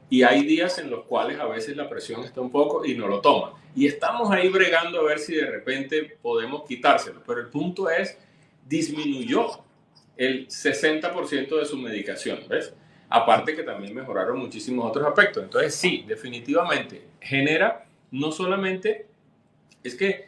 Y hay días en los cuales a veces la presión está un poco y no lo toma. Y estamos ahí bregando a ver si de repente podemos quitárselo. Pero el punto es, disminuyó el 60% de su medicación, ¿ves? Aparte que también mejoraron muchísimos otros aspectos. Entonces sí, definitivamente genera no solamente, es que,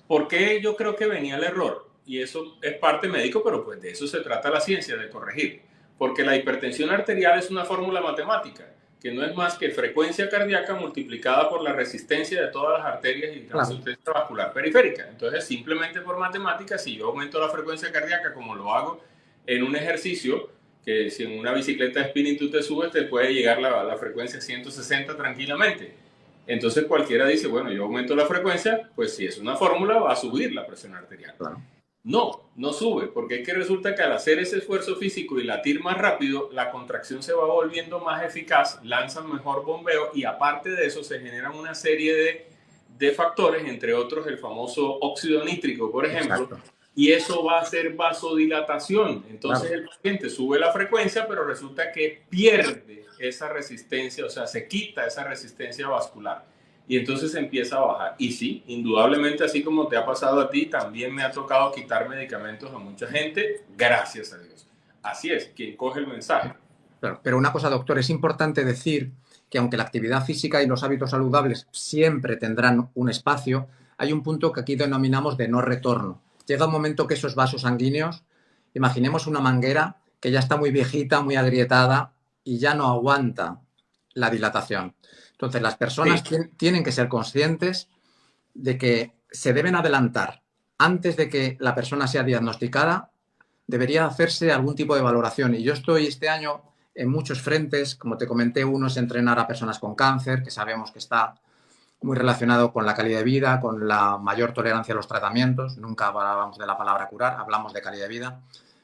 ¿por qué yo creo que venía el error? Y eso es parte médico, pero pues de eso se trata la ciencia, de corregir. Porque la hipertensión arterial es una fórmula matemática, que no es más que frecuencia cardíaca multiplicada por la resistencia de todas las arterias y la resistencia vascular periférica. Entonces, simplemente por matemáticas, si yo aumento la frecuencia cardíaca, como lo hago en un ejercicio, que si en una bicicleta de spinning tú te subes, te puede llegar la frecuencia 160 tranquilamente. Entonces cualquiera dice, bueno, yo aumento la frecuencia, pues si es una fórmula va a subir la presión arterial. Claro. No, no sube, porque es que resulta que al hacer ese esfuerzo físico y latir más rápido, la contracción se va volviendo más eficaz, lanzan mejor bombeo y aparte de eso se generan una serie de factores, entre otros el famoso óxido nítrico, por ejemplo, exacto, y eso va a hacer vasodilatación. Entonces claro, el paciente sube la frecuencia, pero resulta que pierde esa resistencia, o sea, se quita esa resistencia vascular. Y entonces empieza a bajar. Y sí, indudablemente, así como te ha pasado a ti, también me ha tocado quitar medicamentos a mucha gente, gracias a Dios. Así es, quien coge el mensaje. Claro, pero una cosa, doctor, es importante decir que aunque la actividad física y los hábitos saludables siempre tendrán un espacio, hay un punto que aquí denominamos de no retorno. Llega un momento que esos vasos sanguíneos, imaginemos una manguera que ya está muy viejita, muy agrietada y ya no aguanta la dilatación. Entonces, las personas tienen que ser conscientes de que se deben adelantar. Antes de que la persona sea diagnosticada, debería hacerse algún tipo de valoración. Y yo estoy este año en muchos frentes. Como te comenté, uno es entrenar a personas con cáncer, que sabemos que está muy relacionado con la calidad de vida, con la mayor tolerancia a los tratamientos. Nunca hablamos de la palabra curar, hablamos de calidad de vida.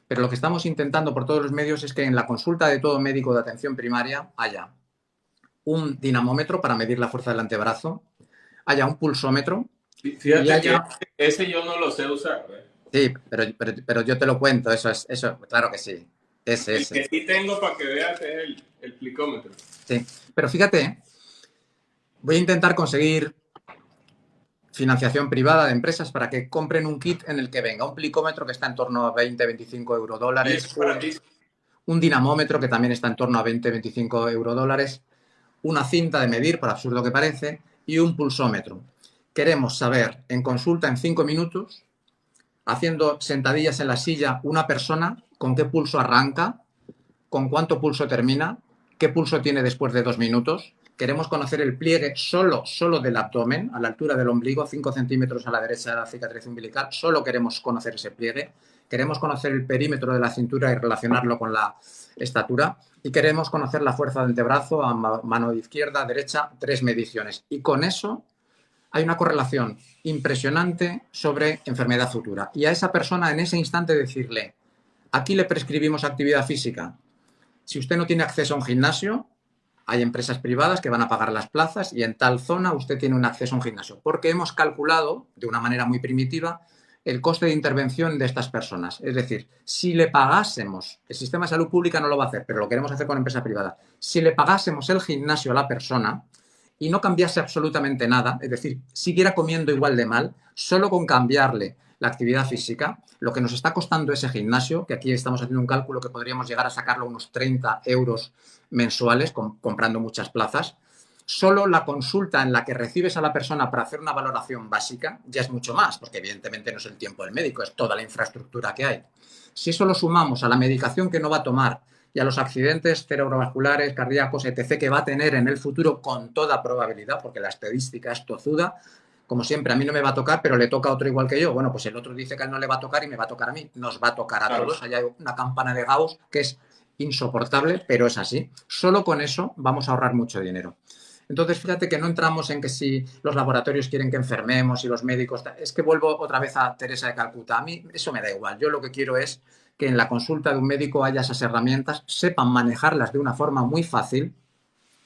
Pero lo que estamos intentando por todos los medios es que en la consulta de todo médico de atención primaria haya un dinamómetro para medir la fuerza del antebrazo, haya un pulsómetro. Fíjate haya... que ese yo no lo sé usar, ¿eh? Sí, pero yo te lo cuento, eso, claro que sí. Ese. El que sí tengo para que veas es el plicómetro. Sí, pero fíjate, voy a intentar conseguir financiación privada de empresas para que compren un kit en el que venga un plicómetro que está en torno a 20, 25 eurodólares, un dinamómetro que también está en torno a 20, 25 eurodólares, una cinta de medir, por absurdo que parece, y un pulsómetro. Queremos saber en consulta en 5 minutos, haciendo sentadillas en la silla, una persona con qué pulso arranca, con cuánto pulso termina, qué pulso tiene después de 2 minutos. Queremos conocer el pliegue solo del abdomen, a la altura del ombligo, 5 centímetros a la derecha de la cicatriz umbilical. Solo queremos conocer ese pliegue. Queremos conocer el perímetro de la cintura y relacionarlo con la estatura. Y queremos conocer la fuerza de antebrazo a mano izquierda, derecha, 3 mediciones. Y con eso hay una correlación impresionante sobre enfermedad futura. Y a esa persona en ese instante decirle, aquí le prescribimos actividad física. Si usted no tiene acceso a un gimnasio, hay empresas privadas que van a pagar las plazas y en tal zona usted tiene un acceso a un gimnasio. Porque hemos calculado, de una manera muy primitiva, el coste de intervención de estas personas. Es decir, si le pagásemos, el sistema de salud pública no lo va a hacer, pero lo queremos hacer con empresa privada, si le pagásemos el gimnasio a la persona y no cambiase absolutamente nada, es decir, siguiera comiendo igual de mal, solo con cambiarle la actividad física, lo que nos está costando ese gimnasio, que aquí estamos haciendo un cálculo que podríamos llegar a sacarlo unos 30 euros mensuales comprando muchas plazas, solo la consulta en la que recibes a la persona para hacer una valoración básica ya es mucho más, porque evidentemente no es el tiempo del médico, es toda la infraestructura que hay. Si eso lo sumamos a la medicación que no va a tomar y a los accidentes cerebrovasculares, cardíacos, etc., que va a tener en el futuro con toda probabilidad, porque la estadística es tozuda, como siempre, a mí no me va a tocar, pero le toca a otro igual que yo. Bueno, pues el otro dice que a él no le va a tocar y me va a tocar a mí. Nos va a tocar a todos. Hay una campana de Gauss que es insoportable, pero es así. Solo con eso vamos a ahorrar mucho dinero. Entonces, fíjate que no entramos en que si los laboratorios quieren que enfermemos y los médicos... Es que vuelvo otra vez a Teresa de Calcuta. A mí eso me da igual. Yo lo que quiero es que en la consulta de un médico haya esas herramientas, sepan manejarlas de una forma muy fácil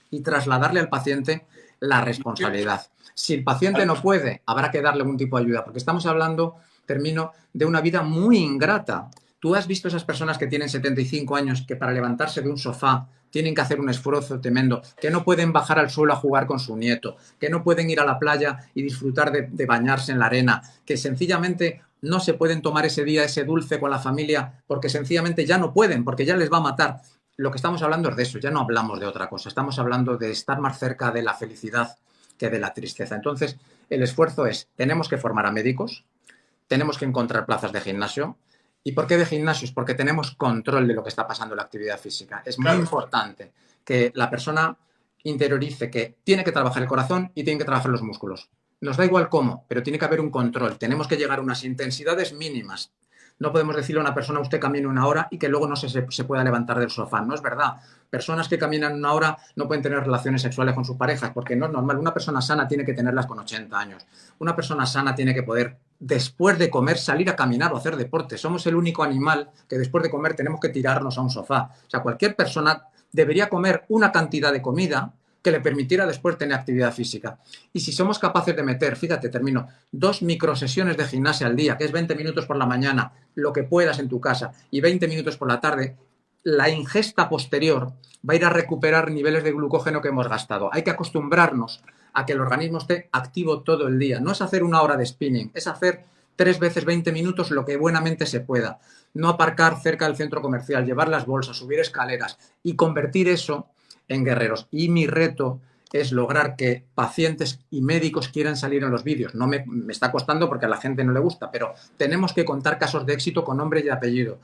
y trasladarle al paciente la responsabilidad. Si el paciente no puede, habrá que darle algún tipo de ayuda, porque estamos hablando, termino, de una vida muy ingrata. Tú has visto esas personas que tienen 75 años que para levantarse de un sofá tienen que hacer un esfuerzo tremendo, que no pueden bajar al suelo a jugar con su nieto, que no pueden ir a la playa y disfrutar de bañarse en la arena, que sencillamente no se pueden tomar ese día ese dulce con la familia porque sencillamente ya no pueden, porque ya les va a matar. Lo que estamos hablando es de eso, ya no hablamos de otra cosa, estamos hablando de estar más cerca de la felicidad que de la tristeza. Entonces, el esfuerzo es, tenemos que formar a médicos, tenemos que encontrar plazas de gimnasio. ¿Y por qué de gimnasios? Porque tenemos control de lo que está pasando en la actividad física. Es muy importante que la persona interiorice que tiene que trabajar el corazón y tiene que trabajar los músculos. Nos da igual cómo, pero tiene que haber un control. Tenemos que llegar a unas intensidades mínimas. No podemos decirle a una persona, usted camine una hora y que luego no se pueda levantar del sofá. No es verdad. Personas que caminan una hora no pueden tener relaciones sexuales con sus parejas porque no es normal. Una persona sana tiene que tenerlas con 80 años. Una persona sana tiene que poder, después de comer, salir a caminar o hacer deporte. Somos el único animal que después de comer tenemos que tirarnos a un sofá. O sea, cualquier persona debería comer una cantidad de comida que le permitiera después tener actividad física. Y si somos capaces de meter, fíjate, termino, 2 microsesiones de gimnasia al día, que es 20 minutos por la mañana, lo que puedas en tu casa, y 20 minutos por la tarde, la ingesta posterior va a ir a recuperar niveles de glucógeno que hemos gastado. Hay que acostumbrarnos a que el organismo esté activo todo el día. No es hacer una hora de spinning, es hacer 3 veces 20 minutos lo que buenamente se pueda. No aparcar cerca del centro comercial, llevar las bolsas, subir escaleras y convertir eso en guerreros. Y mi reto es lograr que pacientes y médicos quieran salir en los vídeos. No me está costando porque a la gente no le gusta, pero tenemos que contar casos de éxito con nombre y apellido.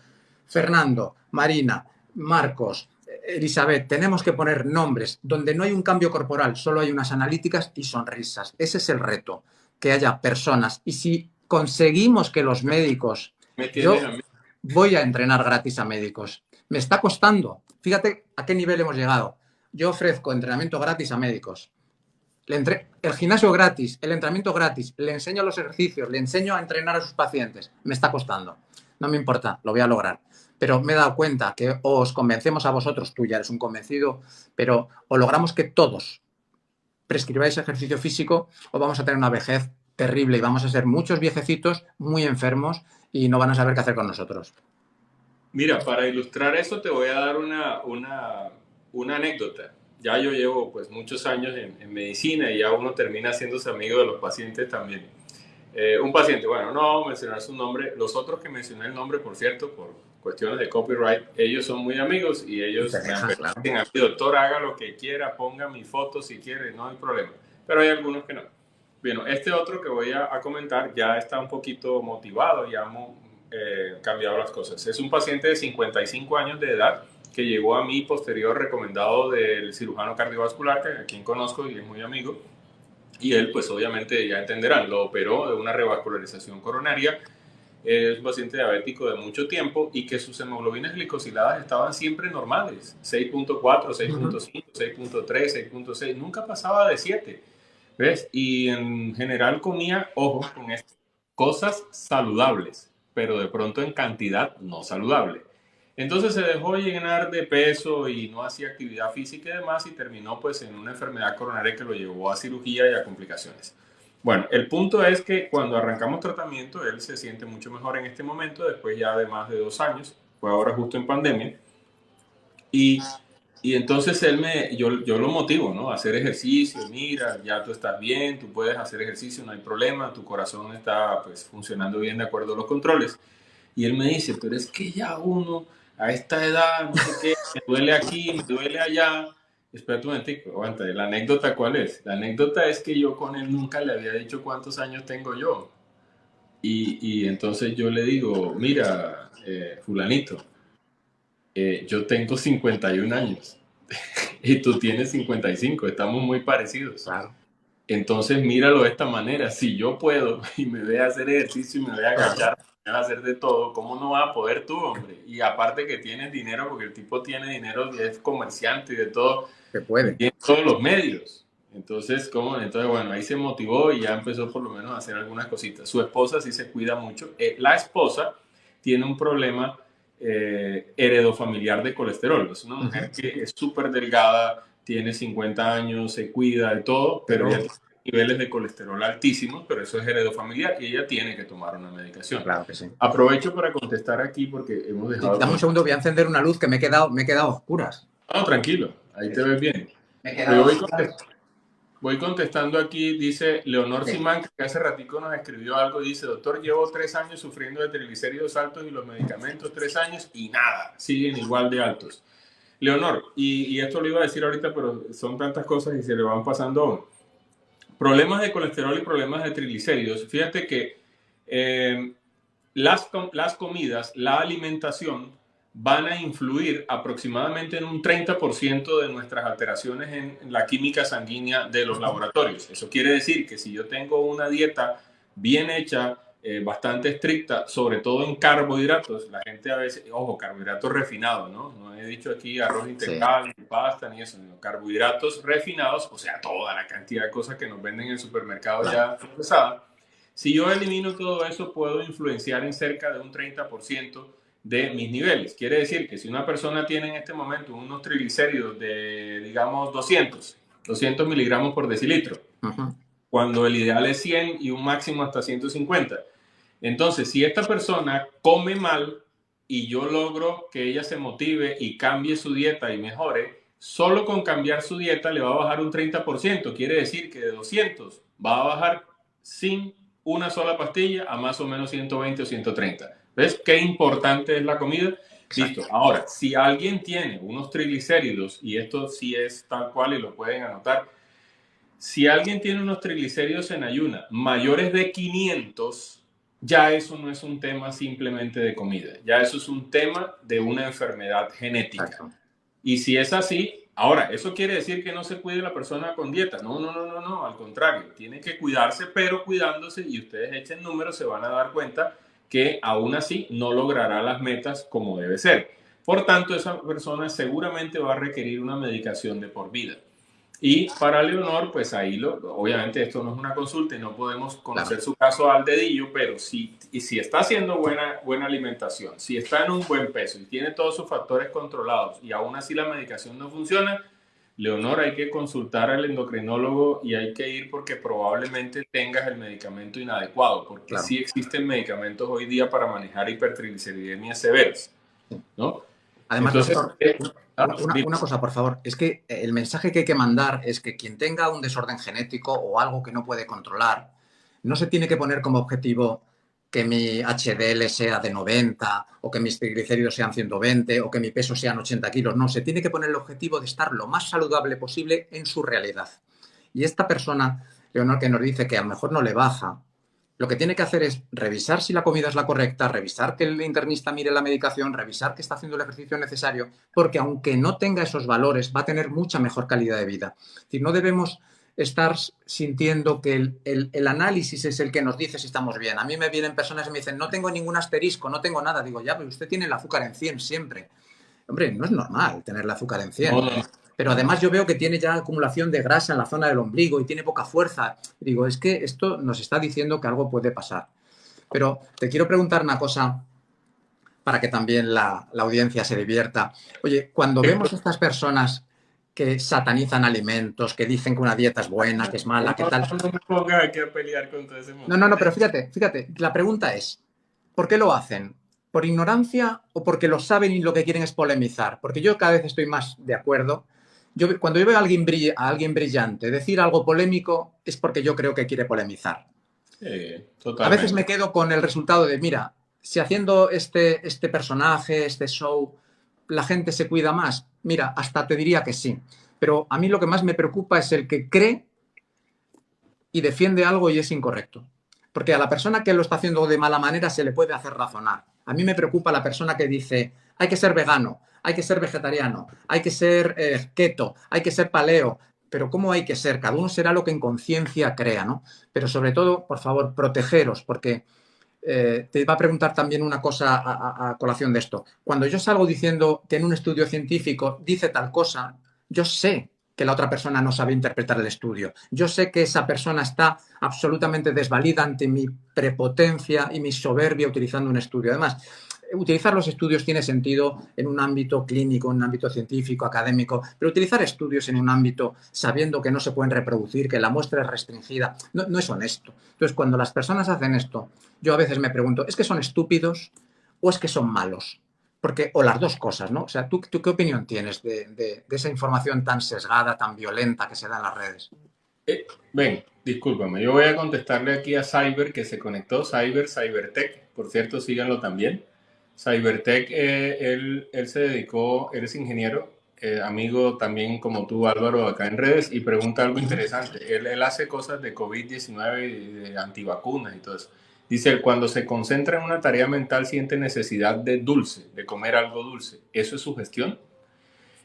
Fernando, Marina, Marcos, Elizabeth, tenemos que poner nombres donde no hay un cambio corporal, solo hay unas analíticas y sonrisas. Ese es el reto, que haya personas. Y si conseguimos que los médicos... Yo voy a entrenar gratis a médicos. Me está costando. Fíjate a qué nivel hemos llegado. Yo ofrezco entrenamiento gratis a médicos. El gimnasio gratis, el entrenamiento gratis, le enseño los ejercicios, le enseño a entrenar a sus pacientes. Me está costando. No me importa, lo voy a lograr. Pero me he dado cuenta que os convencemos a vosotros, tú ya eres un convencido, pero o logramos que todos prescribáis ejercicio físico o vamos a tener una vejez terrible y vamos a ser muchos viejecitos muy enfermos y no van a saber qué hacer con nosotros. Mira, para ilustrar eso te voy a dar una anécdota. Ya yo llevo pues muchos años en medicina y ya uno termina haciéndose amigo de los pacientes también. Un paciente, bueno, no vamos a mencionar su nombre. Los otros que mencioné el nombre, por cierto, por cuestiones de copyright, ellos son muy amigos y ellos me han pedido, claro, doctor, haga lo que quiera, ponga mi foto si quiere, no hay problema. Pero hay algunos que no. Bueno, este otro que voy a comentar ya está un poquito motivado, ya hemos cambiado las cosas. Es un paciente de 55 años de edad que llegó a mí posterior recomendado del cirujano cardiovascular, que a quien conozco y es muy amigo. Y él, pues obviamente ya entenderán, lo operó de una revascularización coronaria. Es un paciente diabético de mucho tiempo y que sus hemoglobinas glicosiladas estaban siempre normales. 6.4, 6.5, 6.3, 6.6. Nunca pasaba de 7. ¿Ves? Y en general comía, ojo con esto, cosas saludables, pero de pronto en cantidad no saludable. Entonces se dejó llenar de peso y no hacía actividad física y demás y terminó pues en una enfermedad coronaria que lo llevó a cirugía y a complicaciones. Bueno, el punto es que cuando arrancamos tratamiento, él se siente mucho mejor en este momento, después ya de más de 2 años, fue ahora justo en pandemia, y entonces yo lo motivo, ¿no? A hacer ejercicio, mira, ya tú estás bien, tú puedes hacer ejercicio, no hay problema, tu corazón está pues funcionando bien de acuerdo a los controles. Y él me dice, pero es que ya uno a esta edad, no sé qué, me duele aquí, me duele allá. Espérate un momentico, aguanta, ¿la anécdota cuál es? La anécdota es que yo con él nunca le había dicho cuántos años tengo yo. Y entonces yo le digo, mira, fulanito, yo tengo 51 años y tú tienes 55, estamos muy parecidos. Claro. Entonces míralo de esta manera, si yo puedo y me voy a hacer ejercicio y me voy a agachar, me voy a hacer de todo, ¿cómo no vas a poder tú, hombre? Y aparte que tienes dinero, porque el tipo tiene dinero y es comerciante y de todo, Se puede. tiene todos los medios. Entonces, ¿cómo? Entonces, bueno, ahí se motivó y ya empezó por lo menos a hacer algunas cositas. Su esposa sí se cuida mucho. La esposa tiene un problema heredofamiliar de colesterol. Es una mujer que es súper delgada, tiene 50 años, se cuida de todo, pero ella tiene niveles de colesterol altísimos, pero eso es heredofamiliar y ella tiene que tomar una medicación. Claro que sí. Aprovecho para contestar aquí porque hemos dejado... Dame un segundo, voy a encender una luz que me he quedado a oscuras. No, tranquilo, ahí te ves bien. Me he quedado Voy contestando aquí, dice Leonor Simán, que hace ratico nos escribió algo, dice, doctor, llevo 3 años sufriendo de triglicéridos altos y los medicamentos 3 años y nada, siguen igual de altos. Leonor, y esto lo iba a decir ahorita, pero son tantas cosas y se le van pasando. Problemas de colesterol y problemas de triglicéridos. Fíjate que las comidas, la alimentación, van a influir aproximadamente en un 30% de nuestras alteraciones en la química sanguínea de los laboratorios. Eso quiere decir que si yo tengo una dieta bien hecha, bastante estricta, sobre todo en carbohidratos, la gente a veces, ojo, carbohidratos refinados, ¿no? No he dicho aquí arroz integral, ni pasta, ni eso, sino carbohidratos refinados, o sea, toda la cantidad de cosas que nos venden en el supermercado ya procesada. Si yo elimino todo eso, puedo influenciar en cerca de un 30% de mis niveles. Quiere decir que si una persona tiene en este momento unos triglicéridos de, digamos, 200 miligramos por decilitro, cuando el ideal es 100 y un máximo hasta 150. Entonces, si esta persona come mal y yo logro que ella se motive y cambie su dieta y mejore, solo con cambiar su dieta le va a bajar un 30%. Quiere decir que de 200 va a bajar sin una sola pastilla a más o menos 120 o 130. ¿Ves qué importante es la comida? Exacto. Listo. Ahora, si alguien tiene unos triglicéridos, y esto sí es tal cual y lo pueden anotar, si alguien tiene unos triglicéridos en ayuna mayores de 500, ya eso no es un tema simplemente de comida, ya eso es un tema de una enfermedad genética. Exacto. Y si es así, ahora, ¿eso quiere decir que no se cuide la persona con dieta? No, al contrario, tiene que cuidarse, pero cuidándose, y ustedes echen números, se van a dar cuenta que aún así no logrará las metas como debe ser. Por tanto, esa persona seguramente va a requerir una medicación de por vida. Y para Leonor, pues ahí obviamente esto no es una consulta y no podemos conocer su caso al dedillo, pero si está haciendo buena alimentación, si está en un buen peso y tiene todos sus factores controlados y aún así la medicación no funciona, Leonor, hay que consultar al endocrinólogo y hay que ir porque probablemente tengas el medicamento inadecuado, porque sí existen medicamentos hoy día para manejar hipertrigliceridemias severas, ¿no? Además, entonces, doctor, una cosa, por favor, es que el mensaje que hay que mandar es que quien tenga un desorden genético o algo que no puede controlar, no se tiene que poner como objetivo que mi HDL sea de 90 o que mis triglicéridos sean 120 o que mi peso sean 80 kilos. No, se tiene que poner el objetivo de estar lo más saludable posible en su realidad. Y esta persona, Leonor, que nos dice que a lo mejor no le baja, lo que tiene que hacer es revisar si la comida es la correcta, revisar que el internista mire la medicación, revisar que está haciendo el ejercicio necesario, porque aunque no tenga esos valores, va a tener mucha mejor calidad de vida. Es decir, no debemos estar sintiendo que el análisis es el que nos dice si estamos bien. A mí me vienen personas y me dicen, no tengo ningún asterisco, no tengo nada. Digo, ya, pero usted tiene el azúcar en 100 siempre. Hombre, no es normal tener el azúcar en 100. No. Pero además yo veo que tiene ya acumulación de grasa en la zona del ombligo y tiene poca fuerza. Digo, es que esto nos está diciendo que algo puede pasar. Pero te quiero preguntar una cosa para que también la audiencia se divierta. Oye, cuando vemos a estas personas que satanizan alimentos, que dicen que una dieta es buena, que es mala, que tal... No me pongas aquí a pelear con todo ese mundo. No, pero fíjate, la pregunta es, ¿por qué lo hacen? ¿Por ignorancia o porque lo saben y lo que quieren es polemizar? Porque yo cada vez estoy más de acuerdo. Cuando yo veo a alguien brillante decir algo polémico es porque yo creo que quiere polemizar. Sí, totalmente. A veces me quedo con el resultado de, mira, si haciendo este personaje, este show, la gente se cuida más, mira, hasta te diría que sí. Pero a mí lo que más me preocupa es el que cree y defiende algo y es incorrecto. Porque a la persona que lo está haciendo de mala manera se le puede hacer razonar. A mí me preocupa la persona que dice, hay que ser vegano, hay que ser vegetariano, hay que ser keto, hay que ser paleo. Pero ¿cómo hay que ser? Cada uno será lo que en conciencia crea, ¿no? Pero sobre todo, por favor, protegeros, porque te va a preguntar también una cosa a colación de esto. Cuando yo salgo diciendo que en un estudio científico dice tal cosa, yo sé que la otra persona no sabe interpretar el estudio. Yo sé que esa persona está absolutamente desvalida ante mi prepotencia y mi soberbia utilizando un estudio. Además, utilizar los estudios tiene sentido en un ámbito clínico, en un ámbito científico, académico, pero utilizar estudios en un ámbito sabiendo que no se pueden reproducir, que la muestra es restringida, no es honesto. Entonces, cuando las personas hacen esto, yo a veces me pregunto, ¿es que son estúpidos o es que son malos? Porque, o las dos cosas, ¿no? O sea, ¿tú qué opinión tienes de esa información tan sesgada, tan violenta que se da en las redes? Ven, discúlpame, yo voy a contestarle aquí a Cyber que se conectó, Cybertech, por cierto, síganlo también. Cybertech, él se dedicó, él es ingeniero, amigo también como tú, Álvaro, acá en redes, y pregunta algo interesante. Él hace cosas de COVID-19 y de antivacunas y todo eso. Dice, cuando se concentra en una tarea mental siente necesidad de dulce, de comer algo dulce. ¿Eso es sugestión?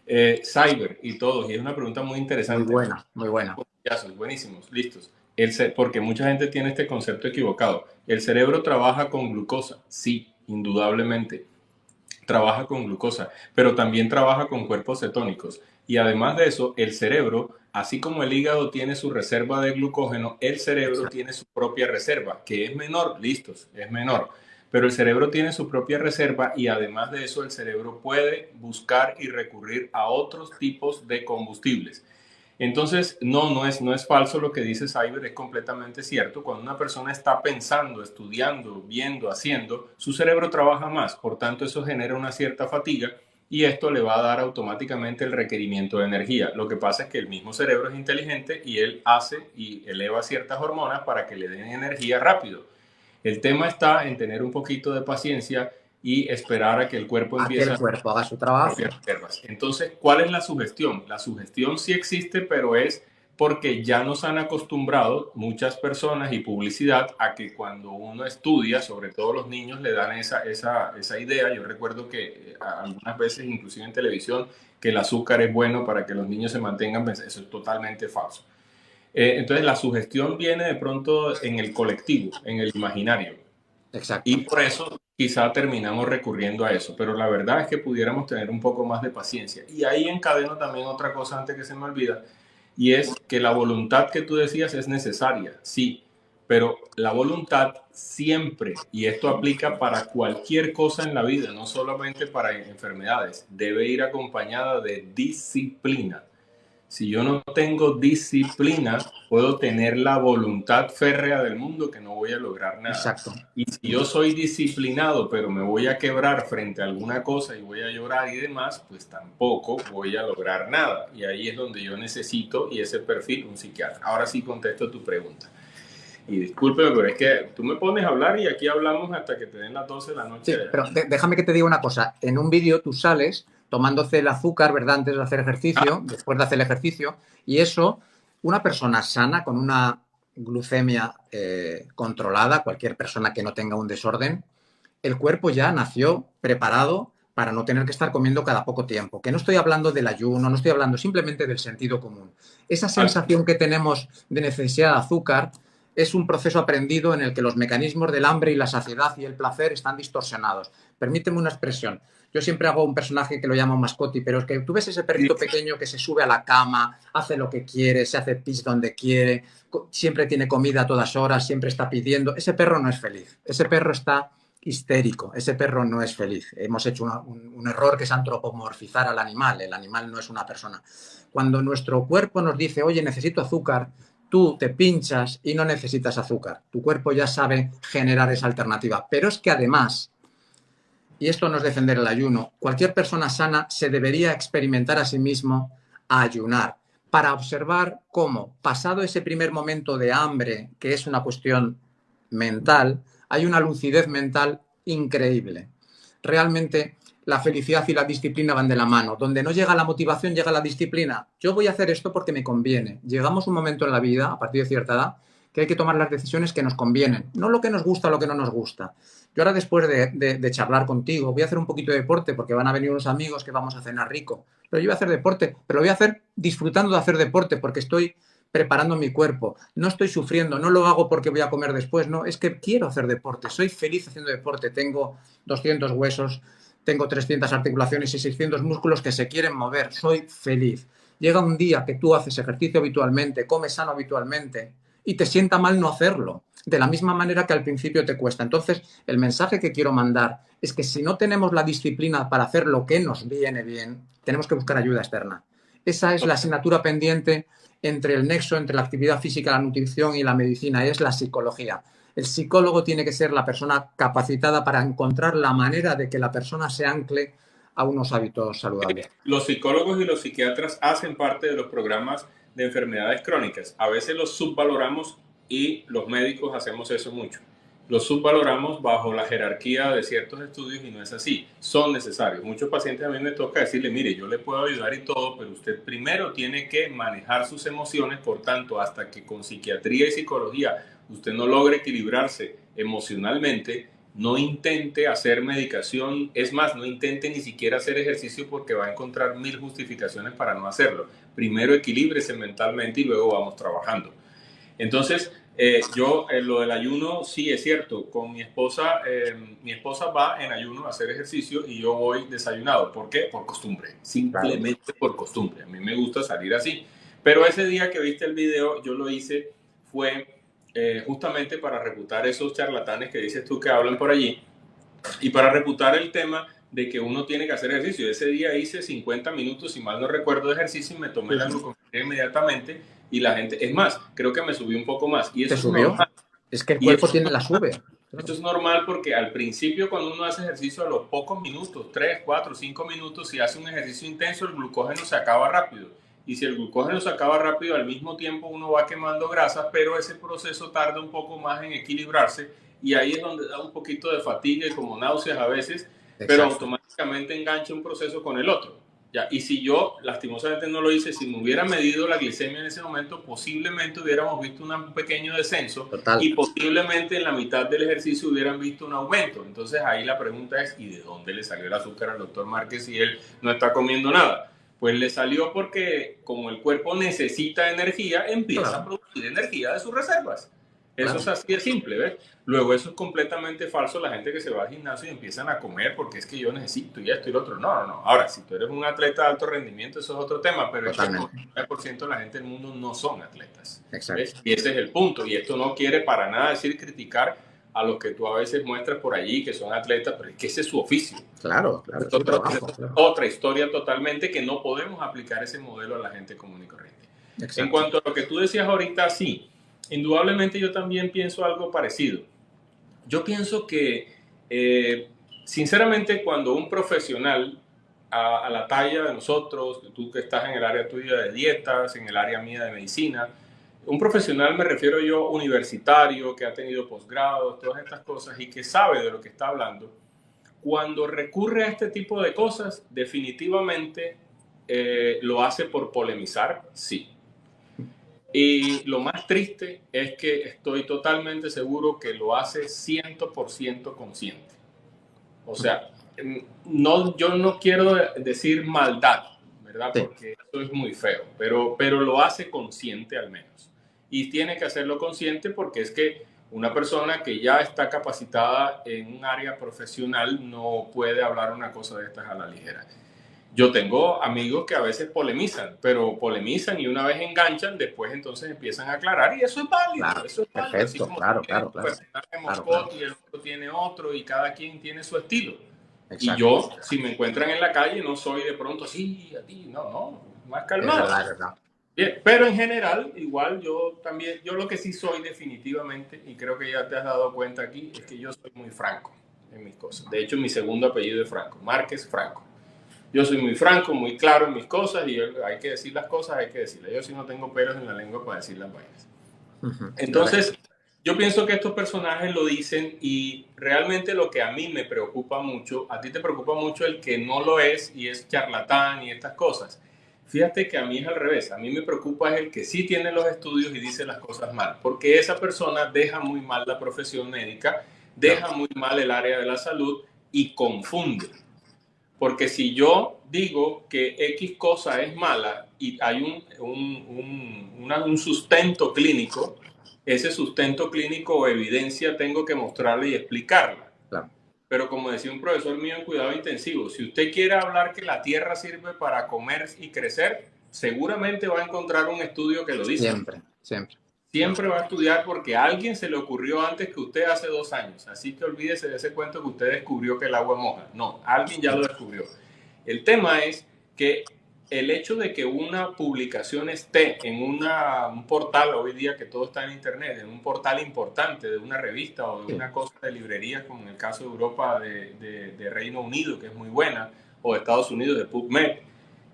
Cyber y todos, y es una pregunta muy Muy interesante. buena, muy buena. Ya son buenísimos, listos. Porque mucha gente tiene este concepto equivocado. ¿El cerebro trabaja con glucosa? Sí, indudablemente. Trabaja con glucosa, pero también trabaja con cuerpos cetónicos. Y además de eso, el cerebro, así como el hígado tiene su reserva de glucógeno, el cerebro tiene su propia reserva, que es menor, listos, es menor. Pero el cerebro tiene su propia reserva y además de eso, el cerebro puede buscar y recurrir a otros tipos de combustibles. Entonces, no es falso lo que dice Cyber, es completamente cierto. Cuando una persona está pensando, estudiando, viendo, haciendo, su cerebro trabaja más, por tanto eso genera una cierta fatiga y esto le va a dar automáticamente el requerimiento de energía. Lo que pasa es que el mismo cerebro es inteligente y él hace y eleva ciertas hormonas para que le den energía rápido. El tema está en tener un poquito de paciencia y esperar a que el cuerpo A que empiece el a cuerpo haga su trabajo. reservas. Entonces, ¿cuál es la sugestión? La sugestión sí existe, pero es porque ya nos han acostumbrado muchas personas y publicidad a que cuando uno estudia, sobre todo los niños, le dan esa idea. Yo recuerdo que algunas veces, inclusive en televisión, que el azúcar es bueno para que los niños se mantengan, eso es totalmente falso. Entonces, la sugestión viene de pronto en el colectivo, en el imaginario. Exacto. Y por eso quizá terminamos recurriendo a eso, pero la verdad es que pudiéramos tener un poco más de paciencia. Y ahí encadeno también otra cosa antes que se me olvida, y es que la voluntad que tú decías es necesaria, sí, pero la voluntad siempre, y esto aplica para cualquier cosa en la vida, no solamente para enfermedades, debe ir acompañada de disciplina. Si yo no tengo disciplina, puedo tener la voluntad férrea del mundo que no voy a lograr nada. Exacto. Y si yo soy disciplinado, pero me voy a quebrar frente a alguna cosa y voy a llorar y demás, pues tampoco voy a lograr nada. Y ahí es donde yo necesito, y ese perfil, un psiquiatra. Ahora sí contesto tu pregunta. Y discúlpeme, pero es que tú me pones a hablar y aquí hablamos hasta que te den las 12 de la noche. Sí, pero déjame que te diga una cosa. En un vídeo tú sales tomándose el azúcar, ¿verdad? Antes de hacer ejercicio, después de hacer el ejercicio, y eso, una persona sana con una glucemia controlada, cualquier persona que no tenga un desorden, el cuerpo ya nació preparado para no tener que estar comiendo cada poco tiempo. Que no estoy hablando del ayuno, no estoy hablando simplemente del sentido común. Esa sensación que tenemos de necesidad de azúcar es un proceso aprendido en el que los mecanismos del hambre y la saciedad y el placer están distorsionados. Permíteme una expresión. Yo siempre hago un personaje que lo llamo mascoti, pero es que tú ves ese perrito pequeño que se sube a la cama, hace lo que quiere, se hace pis donde quiere, siempre tiene comida a todas horas, siempre está pidiendo. Ese perro no es feliz. Ese perro está histérico. Ese perro no es feliz. Hemos hecho un error que es antropomorfizar al animal. El animal no es una persona. Cuando nuestro cuerpo nos dice, oye, necesito azúcar, tú te pinchas y no necesitas azúcar. Tu cuerpo ya sabe generar esa alternativa. Pero es que además, y esto no es defender el ayuno, cualquier persona sana se debería experimentar a sí mismo a ayunar para observar cómo, pasado ese primer momento de hambre, que es una cuestión mental, hay una lucidez mental increíble. Realmente la felicidad y la disciplina van de la mano. Donde no llega la motivación, llega la disciplina. Yo voy a hacer esto porque me conviene. Llegamos un momento en la vida, a partir de cierta edad, que hay que tomar las decisiones que nos convienen, no lo que nos gusta o lo que no nos gusta. Yo ahora, después de charlar contigo, voy a hacer un poquito de deporte porque van a venir unos amigos que vamos a cenar rico. Pero yo voy a hacer deporte, pero lo voy a hacer disfrutando de hacer deporte porque estoy preparando mi cuerpo, no estoy sufriendo, no lo hago porque voy a comer después, no, es que quiero hacer deporte, soy feliz haciendo deporte, tengo 200 huesos, tengo 300 articulaciones y 600 músculos que se quieren mover, soy feliz. Llega un día que tú haces ejercicio habitualmente, comes sano habitualmente y te sienta mal no hacerlo, de la misma manera que al principio te cuesta. Entonces, el mensaje que quiero mandar es que si no tenemos la disciplina para hacer lo que nos viene bien, tenemos que buscar ayuda externa. Esa es la asignatura pendiente entre el nexo entre la actividad física, la nutrición y la medicina, es la psicología. El psicólogo tiene que ser la persona capacitada para encontrar la manera de que la persona se ancle a unos hábitos saludables. Los psicólogos y los psiquiatras hacen parte de los programas de enfermedades crónicas. A veces los subvaloramos y los médicos hacemos eso mucho. Los subvaloramos bajo la jerarquía de ciertos estudios y no es así. Son necesarios. Muchos pacientes a mí me toca decirle, mire, yo le puedo ayudar y todo, pero usted primero tiene que manejar sus emociones. Por tanto, hasta que con psiquiatría y psicología usted no logre equilibrarse emocionalmente, no intente hacer medicación, es más, no intente ni siquiera hacer ejercicio porque va a encontrar 1000 justificaciones para no hacerlo. Primero equilíbrese mentalmente y luego vamos trabajando. Entonces, lo del ayuno, sí es cierto, con mi esposa va en ayuno a hacer ejercicio y yo voy desayunado. ¿Por qué? Por costumbre, simplemente por costumbre. A mí me gusta salir así. Pero ese día que viste el video, yo lo hice, fue justamente para refutar esos charlatanes que dices tú que hablan por allí y para refutar el tema de que uno tiene que hacer ejercicio. Ese día hice 50 minutos, si mal no recuerdo, de ejercicio y me tomé la glucometría inmediatamente y la gente, es más, creo que me subí un poco más. Y eso ¿Te subió? Es que el cuerpo tiene la sube. Esto es normal porque al principio cuando uno hace ejercicio a los pocos minutos, 3, 4, 5 minutos, si hace un ejercicio intenso, el glucógeno se acaba rápido. Y si el glucógeno se acaba rápido, al mismo tiempo uno va quemando grasas, pero ese proceso tarda un poco más en equilibrarse y ahí es donde da un poquito de fatiga y como náuseas a veces. Exacto. Pero automáticamente engancha un proceso con el otro. Ya, y si yo lastimosamente no lo hice, si me hubiera medido la glicemia en ese momento, posiblemente hubiéramos visto un pequeño descenso. Total. Y posiblemente en la mitad del ejercicio hubieran visto un aumento. Entonces ahí la pregunta es, ¿y de dónde le salió el azúcar al doctor Márquez si él no está comiendo nada? Pues le salió porque como el cuerpo necesita energía, empieza a producir energía de sus reservas. Eso es así de simple, ¿ves? Luego eso es completamente falso, la gente que se va al gimnasio y empiezan a comer porque es que yo necesito y esto y lo otro. No, no, no. Ahora, si tú eres un atleta de alto rendimiento, eso es otro tema, pero totalmente. El 99% de la gente del mundo no son atletas. Exacto. ¿Ves? Y ese es el punto. Y esto no quiere para nada decir criticar a los que tú a veces muestras por allí que son atletas, pero es que ese es su oficio. Claro, claro. Es otra historia totalmente que no podemos aplicar ese modelo a la gente común y corriente. Exacto. En cuanto a lo que tú decías ahorita, sí. Indudablemente yo también pienso algo parecido. Yo pienso que, sinceramente, cuando un profesional a la talla de nosotros, tú que estás en el área tuya de dietas, en el área mía de medicina, un profesional me refiero yo universitario, que ha tenido posgrados, todas estas cosas y que sabe de lo que está hablando, cuando recurre a este tipo de cosas, definitivamente lo hace por polemizar, sí. Y lo más triste es que estoy totalmente seguro que lo hace 100% consciente. O sea, no, yo no quiero decir maldad, ¿verdad? Sí. Porque eso es muy feo, pero lo hace consciente al menos. Y tiene que hacerlo consciente porque es que una persona que ya está capacitada en un área profesional no puede hablar una cosa de estas a la ligera. Yo tengo amigos que a veces polemizan, pero polemizan y una vez enganchan, después entonces empiezan a aclarar y eso es válido. Claro, eso es válido. Perfecto, claro. Y el otro tiene otro y cada quien tiene su estilo. Exacto. Y yo, si me encuentran en la calle, no soy de pronto así, a ti, no, más calmado. Es verdad. Bien, pero en general, igual yo también, yo lo que sí soy definitivamente, y creo que ya te has dado cuenta aquí, es que yo soy muy franco en mis cosas. De hecho, mi segundo apellido es Franco, Márquez Franco. Yo soy muy franco, muy claro en mis cosas y hay que decir las cosas, hay que decirlas. Yo sí no tengo pelos en la lengua para decir las vainas. Entonces, yo pienso que estos personajes lo dicen y realmente lo que a mí me preocupa mucho, a ti te preocupa mucho el que no lo es y es charlatán y estas cosas. Fíjate que a mí es al revés. A mí me preocupa es el que sí tiene los estudios y dice las cosas mal, porque esa persona deja muy mal la profesión médica, deja muy mal el área de la salud y confunde. Porque si yo digo que X cosa es mala y hay un sustento clínico, ese sustento clínico o evidencia tengo que mostrarla y explicarla. Claro. pero como decía un profesor mío en cuidado intensivo, si usted quiere hablar que la tierra sirve para comer y crecer, seguramente va a encontrar un estudio que lo dice. Siempre, siempre. Siempre va a estudiar porque a alguien se le ocurrió antes que usted hace 2 años. Así que olvídese de ese cuento que usted descubrió que el agua moja. No, alguien ya lo descubrió. El tema es que el hecho de que una publicación esté en un portal, hoy día que todo está en internet, en un portal importante de una revista o de una cosa de librería, como en el caso de Europa, de Reino Unido, que es muy buena, o de Estados Unidos, de PubMed,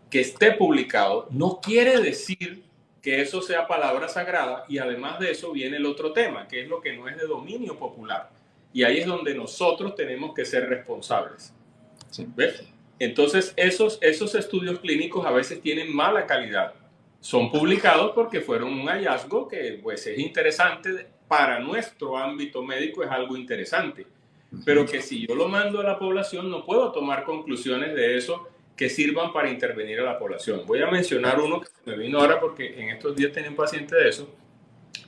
que esté publicado, no quiere decir que eso sea palabra sagrada, y además de eso viene el otro tema, que es lo que no es de dominio popular. Y ahí es donde nosotros tenemos que ser responsables. Sí. ¿Ves? Entonces, esos estudios clínicos a veces tienen mala calidad. Son publicados porque fueron un hallazgo que pues, es interesante para nuestro ámbito médico, es algo interesante. Pero que si yo lo mando a la población, no puedo tomar conclusiones de eso que sirvan para intervenir a la población. Voy a mencionar uno que me vino ahora porque en estos días tenía un paciente de eso,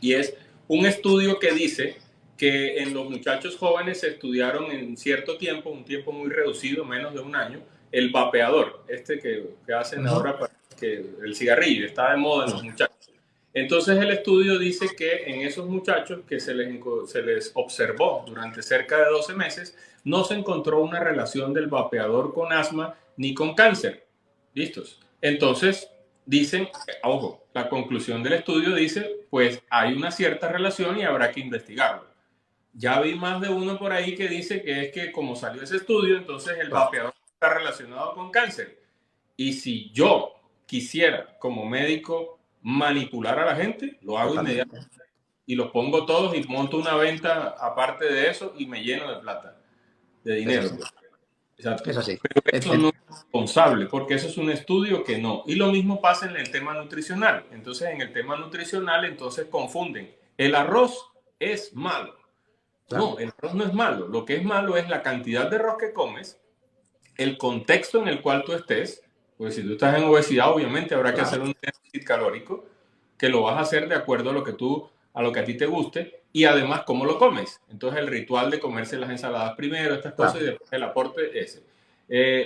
y es un estudio que dice que en los muchachos jóvenes se estudiaron en cierto tiempo, un tiempo muy reducido, menos de un año, el vapeador, que hacen ahora para que el cigarrillo está de moda en los muchachos. Entonces el estudio dice que en esos muchachos que se les observó durante cerca de 12 meses, no se encontró una relación del vapeador con asma ni con cáncer. ¿Listos? Entonces dicen, ojo, la conclusión del estudio dice, pues hay una cierta relación y habrá que investigarlo. Ya vi más de uno por ahí que dice que es que como salió ese estudio, entonces el vapeador está relacionado con cáncer. Y si yo quisiera como médico manipular a la gente, lo hago inmediatamente. Y los pongo todos y monto una venta aparte de eso y me lleno de plata, de dinero. Exacto. Es así. Pero eso no es responsable, porque eso es un estudio que no. Y lo mismo pasa en el tema nutricional. Entonces, en el tema nutricional, entonces confunden. El arroz es malo. Claro. No, el arroz no es malo. Lo que es malo es la cantidad de arroz que comes, el contexto en el cual tú estés. Pues si tú estás en obesidad, obviamente habrá que hacer un déficit calórico, que lo vas a hacer de acuerdo a lo que a ti te guste, y además cómo lo comes. Entonces el ritual de comerse las ensaladas primero, estas cosas, y después el aporte ese.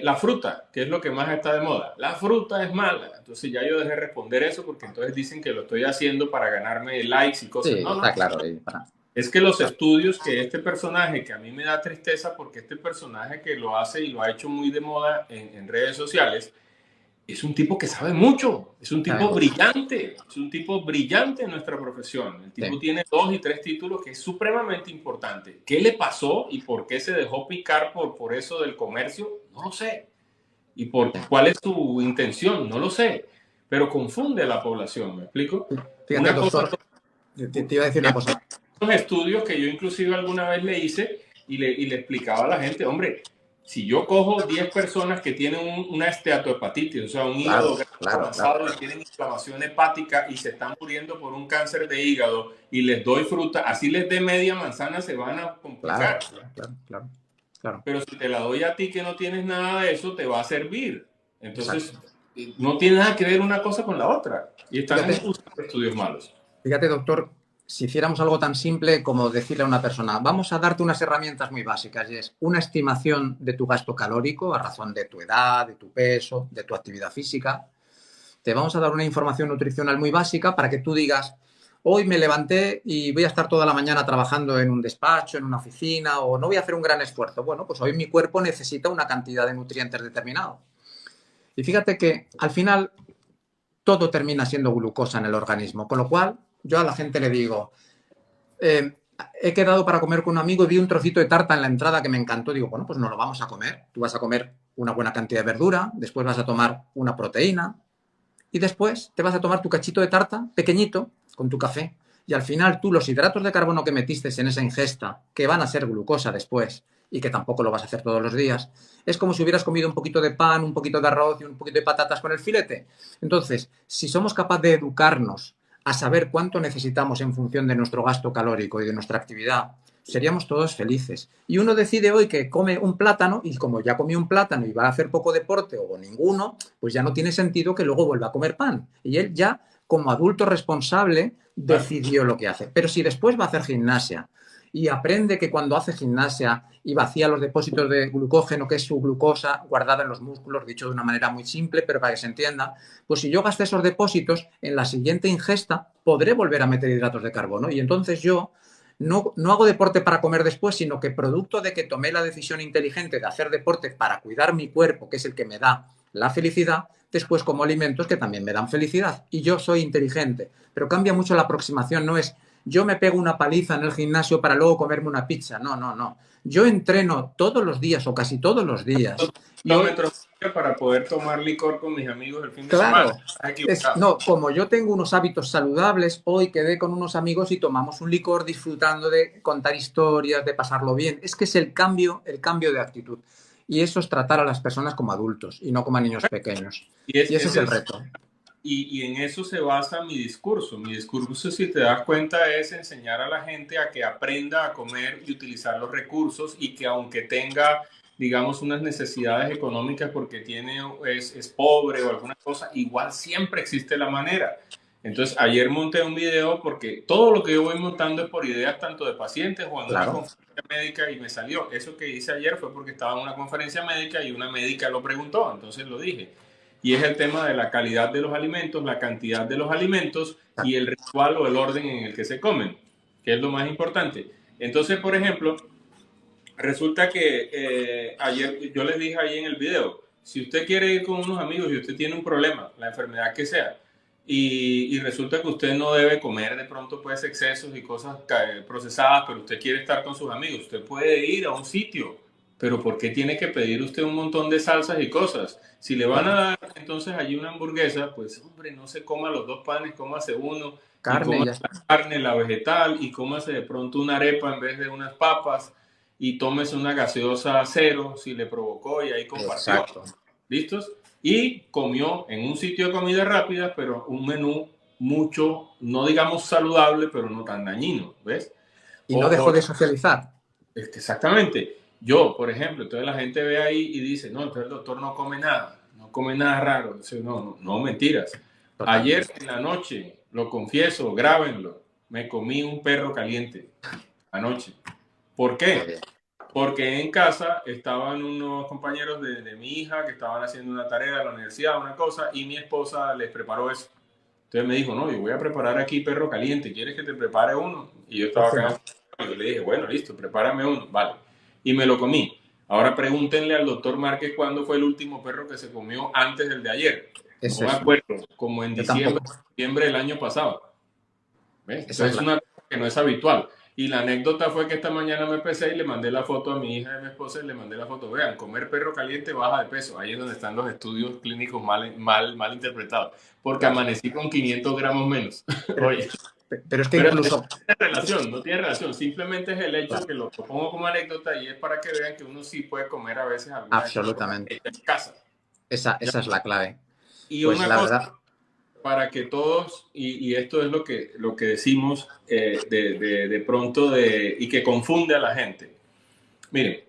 La fruta, que es lo que más está de moda. La fruta es mala. Entonces ya yo dejé responder eso porque entonces dicen que lo estoy haciendo para ganarme likes y cosas. Sí, no, está claro. Es que los estudios que este personaje, que a mí me da tristeza porque este personaje que lo hace y lo ha hecho muy de moda en redes sociales, es un tipo que sabe mucho, es un tipo brillante, es un tipo brillante en nuestra profesión. El tipo tiene 2 y 3 títulos, que es supremamente importante. ¿Qué le pasó y por qué se dejó picar por eso del comercio? No lo sé. ¿Y cuál es su intención? No lo sé. Pero confunde a la población, ¿me explico? Fíjate, doctor, te iba a decir una cosa. Los estudios que yo inclusive alguna vez le hice y le explicaba a la gente, hombre, si yo cojo 10 personas que tienen una esteatohepatitis, o sea, un hígado avanzado y tienen inflamación hepática y se están muriendo por un cáncer de hígado y les doy fruta, así les dé media manzana, se van a complicar. Claro. Pero si te la doy a ti que no tienes nada de eso, te va a servir. Entonces, no tiene nada que ver una cosa con la otra. Y están usando estudios malos. Fíjate, doctor, si hiciéramos algo tan simple como decirle a una persona, vamos a darte unas herramientas muy básicas, y es una estimación de tu gasto calórico a razón de tu edad, de tu peso, de tu actividad física. Te vamos a dar una información nutricional muy básica para que tú digas, hoy me levanté y voy a estar toda la mañana trabajando en un despacho, en una oficina, o no voy a hacer un gran esfuerzo. Bueno, pues hoy mi cuerpo necesita una cantidad de nutrientes determinado. Y fíjate que al final todo termina siendo glucosa en el organismo, con lo cual yo a la gente le digo, he quedado para comer con un amigo y vi un trocito de tarta en la entrada que me encantó. Digo, bueno, pues no lo vamos a comer. Tú vas a comer una buena cantidad de verdura, después vas a tomar una proteína y después te vas a tomar tu cachito de tarta pequeñito con tu café. Y al final tú los hidratos de carbono que metiste en esa ingesta, que van a ser glucosa después y que tampoco lo vas a hacer todos los días, es como si hubieras comido un poquito de pan, un poquito de arroz y un poquito de patatas con el filete. Entonces, si somos capaces de educarnos a saber cuánto necesitamos en función de nuestro gasto calórico y de nuestra actividad, seríamos todos felices. Y uno decide hoy que come un plátano y como ya comió un plátano y va a hacer poco deporte o ninguno, pues ya no tiene sentido que luego vuelva a comer pan. Y él ya, como adulto responsable, decidió lo que hace. Pero si después va a hacer gimnasia y aprende que cuando hace gimnasia y vacía los depósitos de glucógeno, que es su glucosa guardada en los músculos, dicho de una manera muy simple, pero para que se entienda, pues si yo gasté esos depósitos, en la siguiente ingesta podré volver a meter hidratos de carbono. Y entonces yo no hago deporte para comer después, sino que producto de que tomé la decisión inteligente de hacer deporte para cuidar mi cuerpo, que es el que me da la felicidad, después como alimentos que también me dan felicidad. Y yo soy inteligente. Pero cambia mucho la aproximación. No es yo me pego una paliza en el gimnasio para luego comerme una pizza. No, no, no. Yo entreno todos los días o casi todos los días. Y hoy, Kilómetros para poder tomar licor con mis amigos el fin de claro, semana. Estás equivocado. no, como yo tengo unos hábitos saludables, hoy quedé con unos amigos y tomamos un licor disfrutando de contar historias, de pasarlo bien. Es que es el cambio de actitud. Y eso es tratar a las personas como adultos y no como a niños pequeños. Y ese es el reto. Y en eso se basa mi discurso. Mi discurso, si te das cuenta, es enseñar a la gente a que aprenda a comer y utilizar los recursos y que aunque tenga, digamos, unas necesidades económicas porque es pobre o alguna cosa, igual siempre existe la manera. Entonces, ayer monté un video porque todo lo que yo voy montando es por ideas tanto de pacientes o en una conferencia médica y me salió. Eso que hice ayer fue porque estaba en una conferencia médica y una médica lo preguntó, entonces lo dije. Y es el tema de la calidad de los alimentos, la cantidad de los alimentos y el ritual o el orden en el que se comen, que es lo más importante. Entonces, por ejemplo, resulta que ayer yo les dije ahí en el video, si usted quiere ir con unos amigos y usted tiene un problema, la enfermedad que sea, y resulta que usted no debe comer de pronto pues excesos y cosas procesadas, pero usted quiere estar con sus amigos, usted puede ir a un sitio, pero ¿por qué tiene que pedir usted un montón de salsas y cosas? Si le van a dar entonces allí una hamburguesa, pues hombre, no se coma los dos panes, cómase uno y Carne, coma ya la está. carne, la vegetal y cómase de pronto una arepa en vez de unas papas y tómese una gaseosa cero si le provocó y ahí compartió. Exacto. ¿Listos? Y comió en un sitio de comida rápida, pero un menú mucho, no digamos saludable, pero no tan dañino, ¿ves? Y no dejó de socializar. Exactamente. Yo, por ejemplo, entonces la gente ve ahí y dice, no, entonces el doctor no come nada raro. Entonces, no, mentiras. Totalmente. Ayer en la noche, lo confieso, grábenlo, me comí un perro caliente anoche. ¿Por qué? Porque en casa estaban unos compañeros de mi hija que estaban haciendo una tarea de la universidad, una cosa, y mi esposa les preparó eso. Entonces me dijo, no, yo voy a preparar aquí perro caliente, ¿quieres que te prepare uno? Y yo estaba acá, y yo le dije, bueno, listo, prepárame uno, vale. Y me lo comí. Ahora pregúntenle al doctor Márquez cuándo fue el último perro que se comió antes del de ayer. Es No me eso. acuerdo, como en Yo diciembre, tampoco. diciembre del año pasado. ¿Ves? Esa Entonces es una cosa que no es habitual. Y la anécdota fue que esta mañana me pesé y le mandé la foto a mi hija y a mi esposa y le mandé la foto. Vean, comer perro caliente baja de peso. Ahí es donde están los estudios clínicos mal interpretados. Porque claro. amanecí con 500 gramos menos. Oye, Pero es que pero incluso... no tiene relación. Simplemente es el hecho que lo pongo como anécdota y es para que vean que uno sí puede comer a veces alguna de estas cosas Absolutamente. en casa. Esa es la clave. Y Pues una la cosa, verdad... para que todos, y esto es lo que decimos de pronto y que confunde a la gente. Miren,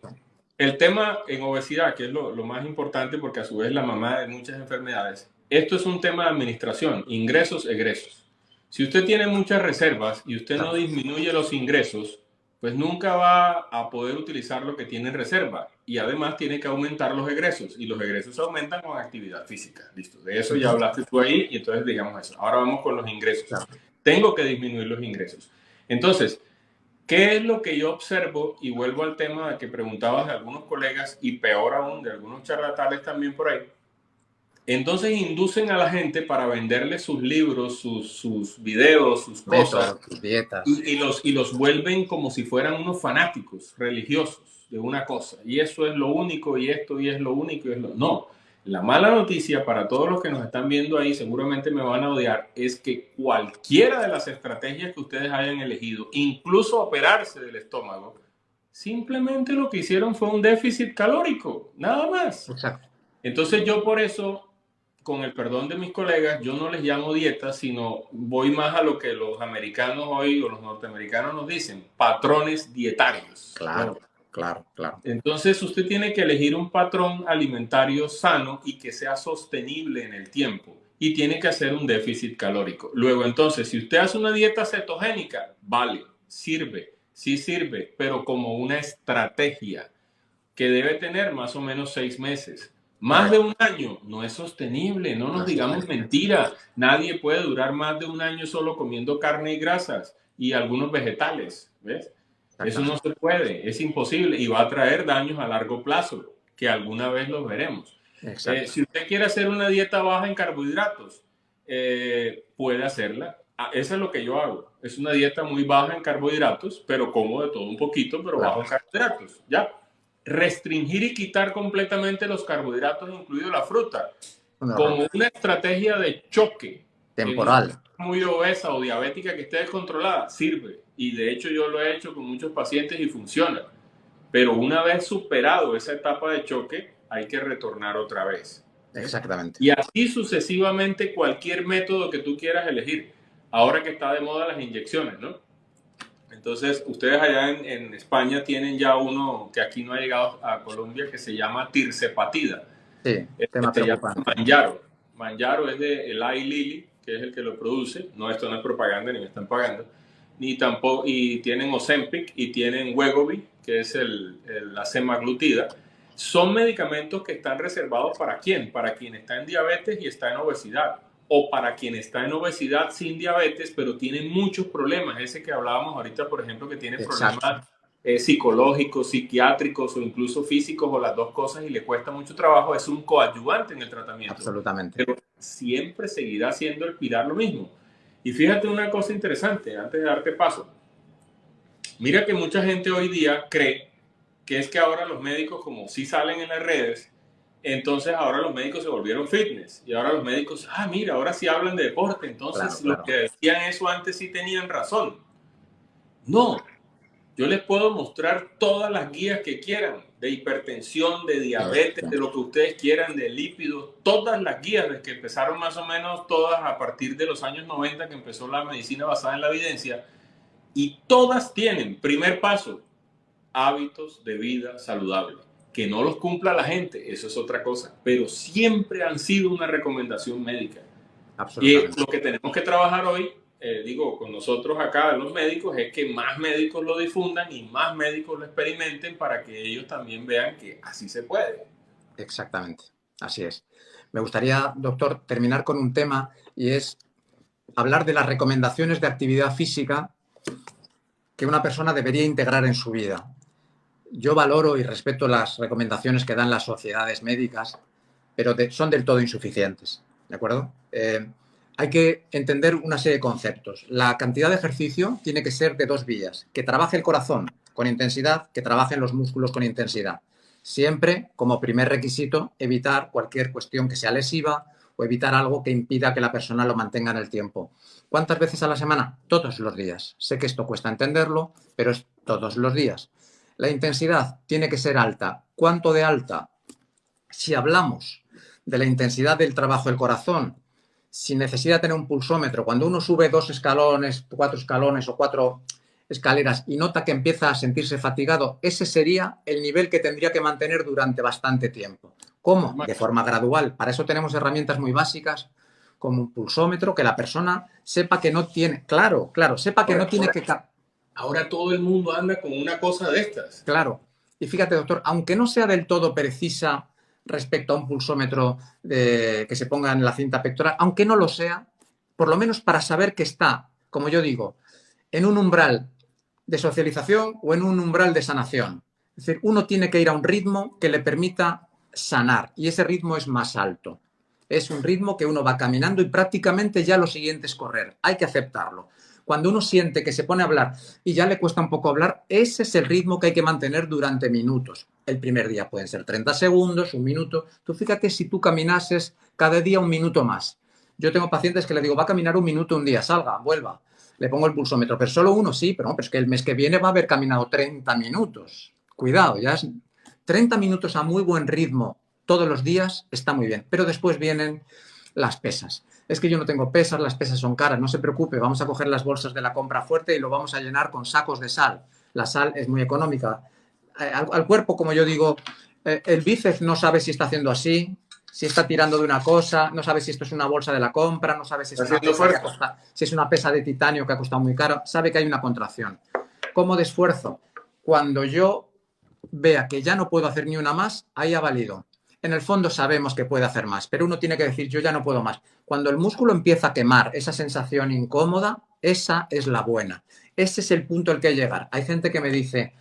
el tema en obesidad, que es lo más importante porque a su vez la mamá de muchas enfermedades, esto es un tema de administración, ingresos, egresos. Si usted tiene muchas reservas y usted no disminuye los ingresos, pues nunca va a poder utilizar lo que tiene en reserva y además tiene que aumentar los egresos y los egresos aumentan con actividad física. Listo, de eso ya hablaste tú ahí y entonces digamos eso. Ahora vamos con los ingresos. Claro. Tengo que disminuir los ingresos. Entonces, ¿qué es lo que yo observo? Y vuelvo al tema que preguntabas de algunos colegas y peor aún de algunos charlatanes también por ahí. Entonces inducen a la gente para venderle sus libros, sus videos, sus cosas, Métodos, dietas. y los vuelven como si fueran unos fanáticos religiosos de una cosa. Y eso es lo único, y esto, y es lo único, y es lo... No. La mala noticia para todos los que nos están viendo ahí, seguramente me van a odiar, es que cualquiera de las estrategias que ustedes hayan elegido, incluso operarse del estómago, simplemente lo que hicieron fue un déficit calórico, nada más. Exacto. Entonces yo por eso, con el perdón de mis colegas, yo no les llamo dieta, sino voy más a lo que los americanos hoy o los norteamericanos nos dicen, patrones dietarios. Claro, claro, claro. Entonces usted tiene que elegir un patrón alimentario sano y que sea sostenible en el tiempo y tiene que hacer un déficit calórico. Luego entonces, si usted hace una dieta cetogénica, vale, sirve, sí sirve, pero como una estrategia que debe tener más o menos 6 meses. Más de Correcto. un año no es sostenible, no No nos es digamos sostenible. mentiras. Nadie puede durar más de un año solo comiendo carne y grasas y algunos vegetales, ¿ves? Eso no Exactamente. se puede, es imposible y va a traer daños a largo plazo, que alguna vez los veremos. Exacto. Si usted quiere hacer una dieta baja en carbohidratos, puede hacerla. Eso es lo que yo hago. Es una dieta muy baja en carbohidratos, pero como de todo un poquito, pero bajo Claro. en carbohidratos. ¿Ya? Restringir y quitar completamente los carbohidratos, incluido la fruta, Un horror. como una estrategia de choque en una Temporal. persona muy obesa o diabética que esté descontrolada, sirve. Y de hecho yo lo he hecho con muchos pacientes y funciona. Pero una vez superado esa etapa de choque, hay que retornar otra vez. ¿Ves? Exactamente. Y así sucesivamente cualquier método que tú quieras elegir. Ahora que está de moda las inyecciones, ¿no? Entonces, ustedes allá en España tienen ya uno que aquí no ha llegado a Colombia que se llama tirzepatida. Sí, tema Se llama preocupante. Manjaro. Manjaro es de Eli Lilly, que es el que lo produce. No, esto no es propaganda, ni me están pagando. Ni tampoco, y tienen Ozempic y tienen Wegovy, que es la semaglutida. Son medicamentos que están reservados para quién? Para quien está en diabetes y está en obesidad. O para quien está en obesidad sin diabetes, pero tiene muchos problemas. Ese que hablábamos ahorita, por ejemplo, que tiene Exacto. problemas psicológicos, psiquiátricos o incluso físicos o las dos cosas y le cuesta mucho trabajo, es un coadyuvante en el tratamiento. Absolutamente. Pero siempre seguirá siendo el pilar lo mismo. Y fíjate una cosa interesante, antes de darte paso. Mira que mucha gente hoy día cree que es que ahora los médicos, como sí salen en las redes, entonces ahora los médicos se volvieron fitness. Y ahora los médicos, mira, ahora sí hablan de deporte. Claro, Entonces los claro. que decían eso antes sí tenían razón. No, yo les puedo mostrar todas las guías que quieran, de hipertensión, de Sí, diabetes, sí. de lo que ustedes quieran, de lípidos, todas las guías, desde que empezaron más o menos todas a partir de los años 90, que empezó la medicina basada en la evidencia, y todas tienen, primer paso, hábitos de vida saludable. Que no los cumpla la gente, eso es otra cosa, pero siempre han sido una recomendación médica. Y Absolutamente. lo que tenemos que trabajar hoy, digo, con nosotros acá, los médicos, es que más médicos lo difundan y más médicos lo experimenten para que ellos también vean que así se puede. Exactamente. Así es. Me gustaría, doctor, terminar con un tema y es hablar de las recomendaciones de actividad física que una persona debería integrar en su vida. Yo valoro y respeto las recomendaciones que dan las sociedades médicas, pero son del todo insuficientes. ¿De acuerdo? Hay que entender una serie de conceptos. La cantidad de ejercicio tiene que ser de dos vías. Que trabaje el corazón con intensidad, que trabajen los músculos con intensidad. Siempre, como primer requisito, evitar cualquier cuestión que sea lesiva o evitar algo que impida que la persona lo mantenga en el tiempo. ¿Cuántas veces a la semana? Todos los días. Sé que esto cuesta entenderlo, pero es todos los días. La intensidad tiene que ser alta. ¿Cuánto de alta? Si hablamos de la intensidad del trabajo del corazón, sin necesidad de tener un pulsómetro, cuando uno sube 2 escalones, 4 escalones o 4 escaleras y nota que empieza a sentirse fatigado, ese sería el nivel que tendría que mantener durante bastante tiempo. ¿Cómo? De forma gradual. Para eso tenemos herramientas muy básicas como un pulsómetro, que la persona sepa que no tiene, claro, sepa que no tiene que... Ahora todo el mundo anda con una cosa de estas. Claro. Y fíjate, doctor, aunque no sea del todo precisa respecto a un pulsómetro que se ponga en la cinta pectoral, aunque no lo sea, por lo menos para saber que está, como yo digo, en un umbral de socialización o en un umbral de sanación. Es decir, uno tiene que ir a un ritmo que le permita sanar y ese ritmo es más alto. Es un ritmo que uno va caminando y prácticamente ya lo siguiente es correr. Hay que aceptarlo. Cuando uno siente que se pone a hablar y ya le cuesta un poco hablar, ese es el ritmo que hay que mantener durante minutos. El primer día pueden ser 30 segundos, un minuto. Tú fíjate si tú caminases cada día un minuto más. Yo tengo pacientes que le digo, va a caminar un minuto un día, salga, vuelva. Le pongo el pulsómetro, pero solo uno sí, pero no, pero es que el mes que viene va a haber caminado 30 minutos. Cuidado, ya es 30 minutos a muy buen ritmo todos los días está muy bien, pero después vienen las pesas. Es que yo no tengo pesas, las pesas son caras, no se preocupe, vamos a coger las bolsas de la compra fuerte y lo vamos a llenar con sacos de sal. La sal es muy económica. Al cuerpo, como yo digo, el bíceps no sabe si está haciendo así, si está tirando de una cosa, no sabe si esto es una bolsa de la compra, no sabe si es una pesa, si es una pesa de titanio que ha costado muy caro, sabe que hay una contracción. ¿Cómo de esfuerzo? Cuando yo vea que ya no puedo hacer ni una más, ahí ha valido. En el fondo sabemos que puede hacer más, pero uno tiene que decir, yo ya no puedo más. Cuando el músculo empieza a quemar esa sensación incómoda, esa es la buena. Ese es el punto al que hay que llegar. Hay gente que me dice,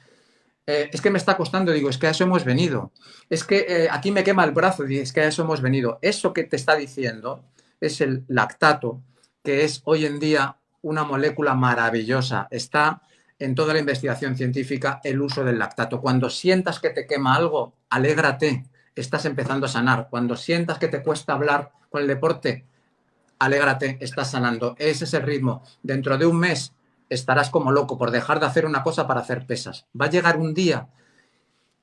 es que me está costando, digo, es que a eso hemos venido. Es que aquí me quema el brazo, digo, es que a eso hemos venido. Eso que te está diciendo es el lactato, que es hoy en día una molécula maravillosa. Está en toda la investigación científica el uso del lactato. Cuando sientas que te quema algo, alégrate, estás empezando a sanar. Cuando sientas que te cuesta hablar con el deporte, alégrate, estás sanando. Ese es el ritmo. Dentro de un mes estarás como loco por dejar de hacer una cosa para hacer pesas. Va a llegar un día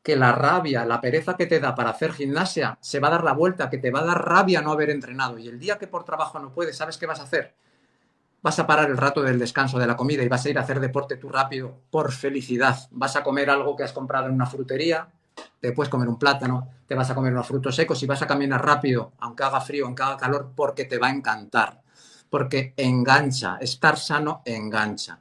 que la rabia, la pereza que te da para hacer gimnasia se va a dar la vuelta, que te va a dar rabia no haber entrenado. Y el día que por trabajo no puedes, ¿sabes qué vas a hacer? Vas a parar el rato del descanso de la comida y vas a ir a hacer deporte tú rápido por felicidad. Vas a comer algo que has comprado en una frutería, te puedes comer un plátano, te vas a comer unos frutos secos y vas a caminar rápido, aunque haga frío, aunque haga calor, porque te va a encantar. Porque engancha, estar sano engancha.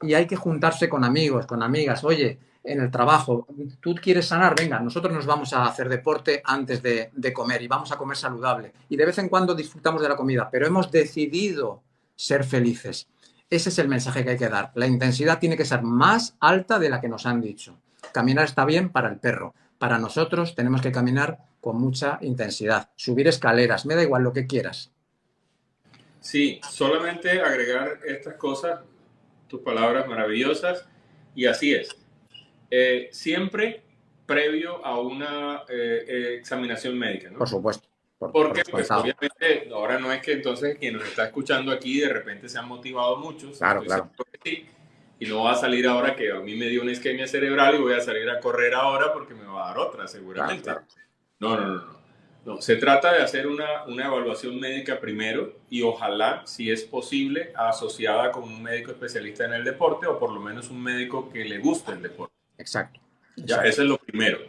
Y hay que juntarse con amigos, con amigas. Oye, en el trabajo, tú quieres sanar, venga, nosotros nos vamos a hacer deporte antes de comer y vamos a comer saludable. Y de vez en cuando disfrutamos de la comida, pero hemos decidido ser felices. Ese es el mensaje que hay que dar. La intensidad tiene que ser más alta de la que nos han dicho. Caminar está bien para el perro. Para nosotros tenemos que caminar con mucha intensidad. Subir escaleras, me da igual lo que quieras. Sí, solamente agregar estas cosas, tus palabras maravillosas, y así es. Siempre previo a una examinación médica, ¿no? Por supuesto. Porque pues obviamente ahora no es que entonces quien nos está escuchando aquí de repente se han motivado muchos, claro, claro. Sí, y no va a salir ahora que a mí me dio una isquemia cerebral y voy a salir a correr ahora porque me va a dar otra seguramente. Claro, claro. No, se trata de hacer una evaluación médica primero y ojalá, si es posible, asociada con un médico especialista en el deporte o por lo menos un médico que le guste el deporte. Exacto. Ya, eso es lo primero.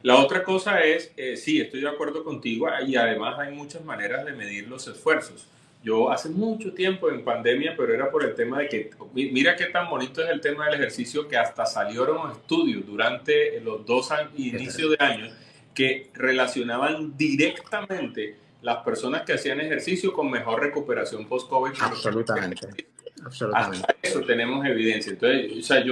La otra cosa es, sí, estoy de acuerdo contigo y además hay muchas maneras de medir los esfuerzos. Yo hace mucho tiempo en pandemia, pero era por el tema de que, mira qué tan bonito es el tema del ejercicio que hasta salieron estudios durante los 2 inicios de año que relacionaban directamente las personas que hacían ejercicio con mejor recuperación post-COVID. Absolutamente. Absolutamente. Hasta eso tenemos evidencia. Entonces, o sea,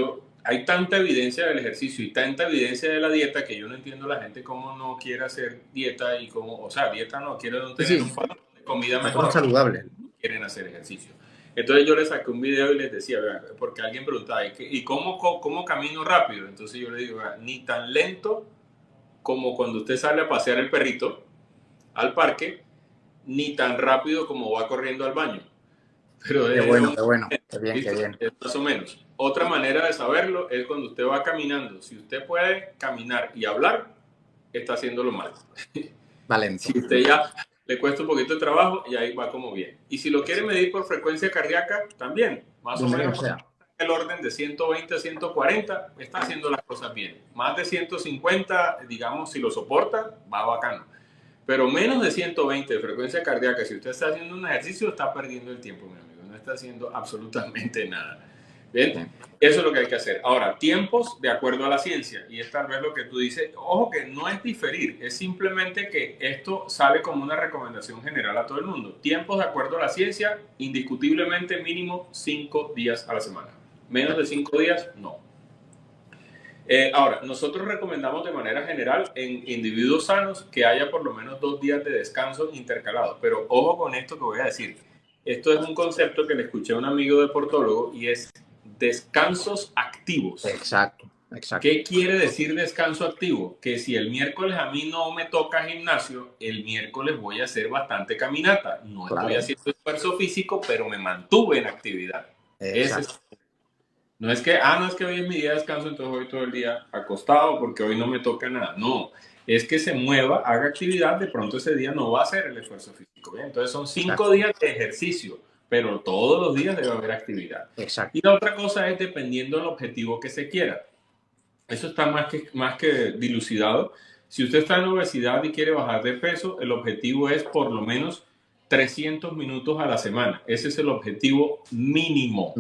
hay tanta evidencia del ejercicio y tanta evidencia de la dieta que yo no entiendo la gente cómo no quiere hacer dieta y cómo, o sea, dieta no, quiere no tener un patrón de comida mejor. Saludable. Quieren hacer ejercicio. Entonces yo les saqué un video y les decía, porque alguien preguntaba, ¿y cómo camino rápido? Entonces yo le digo, ni tan lento como cuando usted sale a pasear el perrito al parque, ni tan rápido como va corriendo al baño. Pero qué bueno, qué bien, qué bien. Más o menos. Otra manera de saberlo es cuando usted va caminando. Si usted puede caminar y hablar, está haciéndolo mal. Valente. Si usted ya le cuesta un poquito de trabajo y ahí va como bien. Y si lo quiere medir por frecuencia cardíaca, también. Más o menos el orden de 120 a 140, está haciendo las cosas bien. Más de 150, digamos, si lo soporta, va bacano. Pero menos de 120 de frecuencia cardíaca, si usted está haciendo un ejercicio, está perdiendo el tiempo, mi amigo. No está haciendo absolutamente nada. ¿Bien? Eso es lo que hay que hacer. Ahora, tiempos de acuerdo a la ciencia. Y es tal vez lo que tú dices. Ojo que no es diferir. Es simplemente que esto sale como una recomendación general a todo el mundo. Tiempos de acuerdo a la ciencia, indiscutiblemente mínimo 5 días a la semana. Menos de 5 días, no. Ahora, nosotros recomendamos de manera general en individuos sanos que haya por lo menos 2 días de descanso intercalados. Pero ojo con esto que voy a decir. Esto es un concepto que le escuché a un amigo deportólogo y es descansos activos. Exacto. ¿Qué quiere decir descanso activo? Que si el miércoles a mí no me toca gimnasio, el miércoles voy a hacer bastante caminata. No estoy haciendo esfuerzo físico, pero me mantuve en actividad. No es que hoy es mi día de descanso, entonces voy todo el día acostado porque hoy no me toca nada. No, es que se mueva, haga actividad, de pronto ese día no va a hacer el esfuerzo físico. ¿Bien? Entonces son 5 días de ejercicio, pero todos los días debe haber actividad. Exacto. Y la otra cosa es dependiendo del objetivo que se quiera. Eso está más que dilucidado. Si usted está en obesidad y quiere bajar de peso, el objetivo es por lo menos 300 minutos a la semana. Ese es el objetivo mínimo.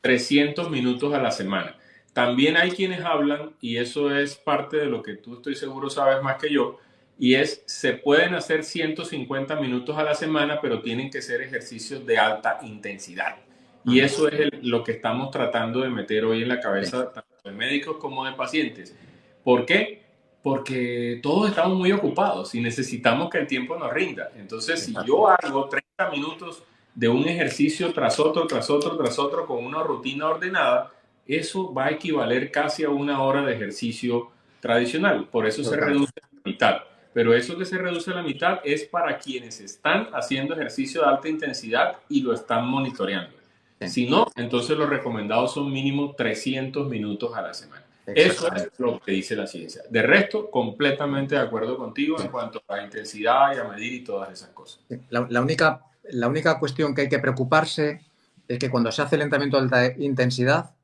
300 minutos a la semana. También hay quienes hablan, y eso es parte de lo que tú estoy seguro sabes más que yo, y es, se pueden hacer 150 minutos a la semana, pero tienen que ser ejercicios de alta intensidad. Y eso es lo que estamos tratando de meter hoy en la cabeza, tanto de médicos como de pacientes. ¿Por qué? Porque todos estamos muy ocupados y necesitamos que el tiempo nos rinda. Entonces, si yo hago 30 minutos de un ejercicio tras otro, tras otro, tras otro, con una rutina ordenada, eso va a equivaler casi a una hora de ejercicio tradicional. Por eso se reduce a la mitad. Pero eso que se reduce a la mitad es para quienes están haciendo ejercicio de alta intensidad y lo están monitoreando. Sí. Si no, entonces los recomendados son mínimo 300 minutos a la semana. Eso es lo que dice la ciencia. De resto, completamente de acuerdo contigo en cuanto a la intensidad y a medir y todas esas cosas. La única cuestión que hay que preocuparse es que cuando se hace el entrenamiento de alta intensidad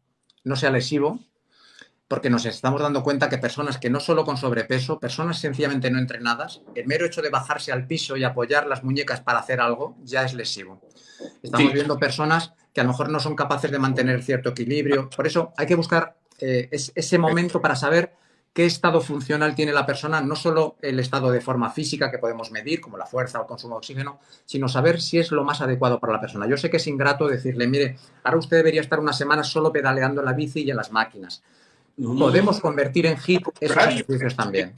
no sea lesivo, porque nos estamos dando cuenta que personas que no solo con sobrepeso, personas sencillamente no entrenadas, el mero hecho de bajarse al piso y apoyar las muñecas para hacer algo ya es lesivo. Estamos viendo personas que a lo mejor no son capaces de mantener cierto equilibrio. Por eso hay que buscar ese momento para saber qué estado funcional tiene la persona, no solo el estado de forma física que podemos medir, como la fuerza o el consumo de oxígeno, sino saber si es lo más adecuado para la persona. Yo sé que es ingrato decirle, mire, ahora usted debería estar una semana solo pedaleando en la bici y en las máquinas. Podemos convertir en HIIT esos ejercicios también.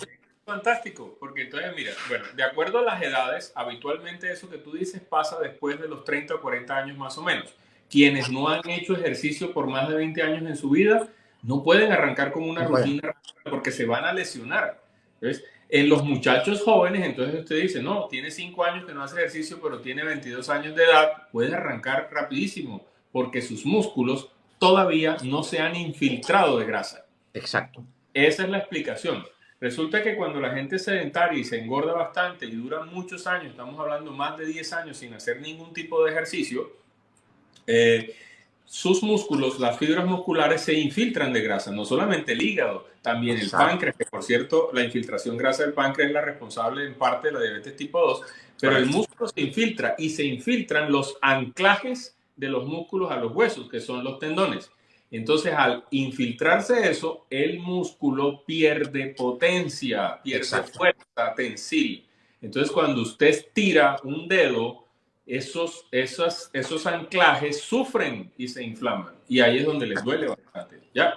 Fantástico, porque entonces, mira, bueno, de acuerdo a las edades, habitualmente eso que tú dices pasa después de los 30 o 40 años más o menos. Quienes no han hecho ejercicio por más de 20 años en su vida no pueden arrancar con una rutina porque se van a lesionar. Entonces, en los muchachos jóvenes, entonces usted dice, no, tiene 5 años que no hace ejercicio, pero tiene 22 años de edad, puede arrancar rapidísimo porque sus músculos todavía no se han infiltrado de grasa. Exacto. Esa es la explicación. Resulta que cuando la gente es sedentaria y se engorda bastante y dura muchos años, estamos hablando más de 10 años sin hacer ningún tipo de ejercicio, sus músculos, las fibras musculares se infiltran de grasa, no solamente el hígado, también el páncreas, que por cierto, la infiltración grasa del páncreas es la responsable en parte de la diabetes tipo 2, pero el músculo se infiltra y se infiltran los anclajes de los músculos a los huesos, que son los tendones. Entonces, al infiltrarse eso, el músculo pierde potencia, pierde fuerza tensil. Entonces, cuando usted estira un dedo, esos anclajes sufren y se inflaman. Y ahí es donde les duele bastante, ¿ya?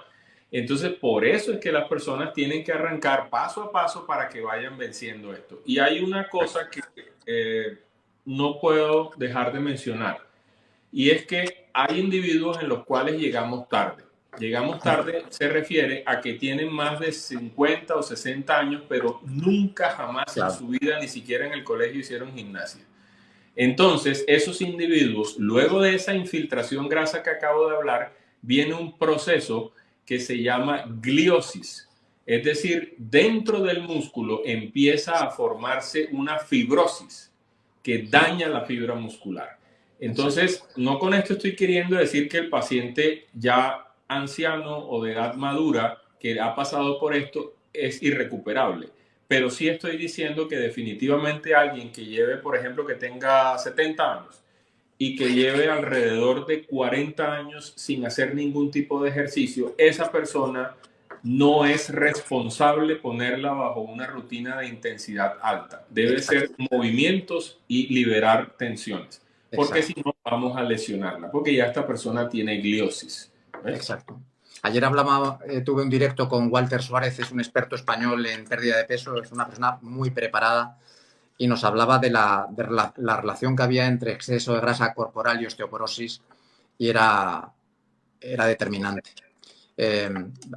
Entonces, por eso es que las personas tienen que arrancar paso a paso para que vayan venciendo esto. Y hay una cosa que no puedo dejar de mencionar. Y es que hay individuos en los cuales llegamos tarde. Llegamos tarde se refiere a que tienen más de 50 o 60 años, pero nunca jamás en su vida, ni siquiera en el colegio, hicieron gimnasia. Entonces, esos individuos, luego de esa infiltración grasa que acabo de hablar, viene un proceso que se llama gliosis. Es decir, dentro del músculo empieza a formarse una fibrosis que daña la fibra muscular. Entonces, no con esto estoy queriendo decir que el paciente ya anciano o de edad madura que ha pasado por esto es irrecuperable. Pero sí estoy diciendo que definitivamente alguien que lleve, por ejemplo, que tenga 70 años y que lleve alrededor de 40 años sin hacer ningún tipo de ejercicio, esa persona no es responsable ponerla bajo una rutina de intensidad alta. Debe ser movimientos y liberar tensiones. Porque si no, vamos a lesionarla, porque ya esta persona tiene gliosis. ¿Ves? Exacto. Ayer tuve un directo con Walter Suárez, es un experto español en pérdida de peso, es una persona muy preparada y nos hablaba de la relación que había entre exceso de grasa corporal y osteoporosis y era determinante.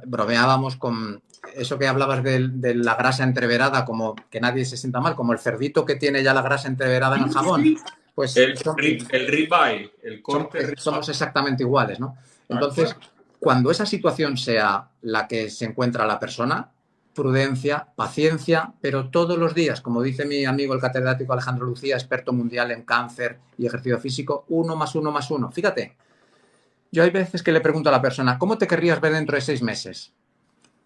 Bromeábamos con eso que hablabas de la grasa entreverada, como que nadie se sienta mal, como el cerdito que tiene ya la grasa entreverada en el jabón. Pues el ribeye, el corte. Somos exactamente iguales, ¿no? Entonces, cuando esa situación sea la que se encuentra la persona, prudencia, paciencia, pero todos los días, como dice mi amigo el catedrático Alejandro Lucía, experto mundial en cáncer y ejercicio físico, 1 más 1 más 1. Fíjate, yo hay veces que le pregunto a la persona, ¿cómo te querrías ver dentro de 6 meses?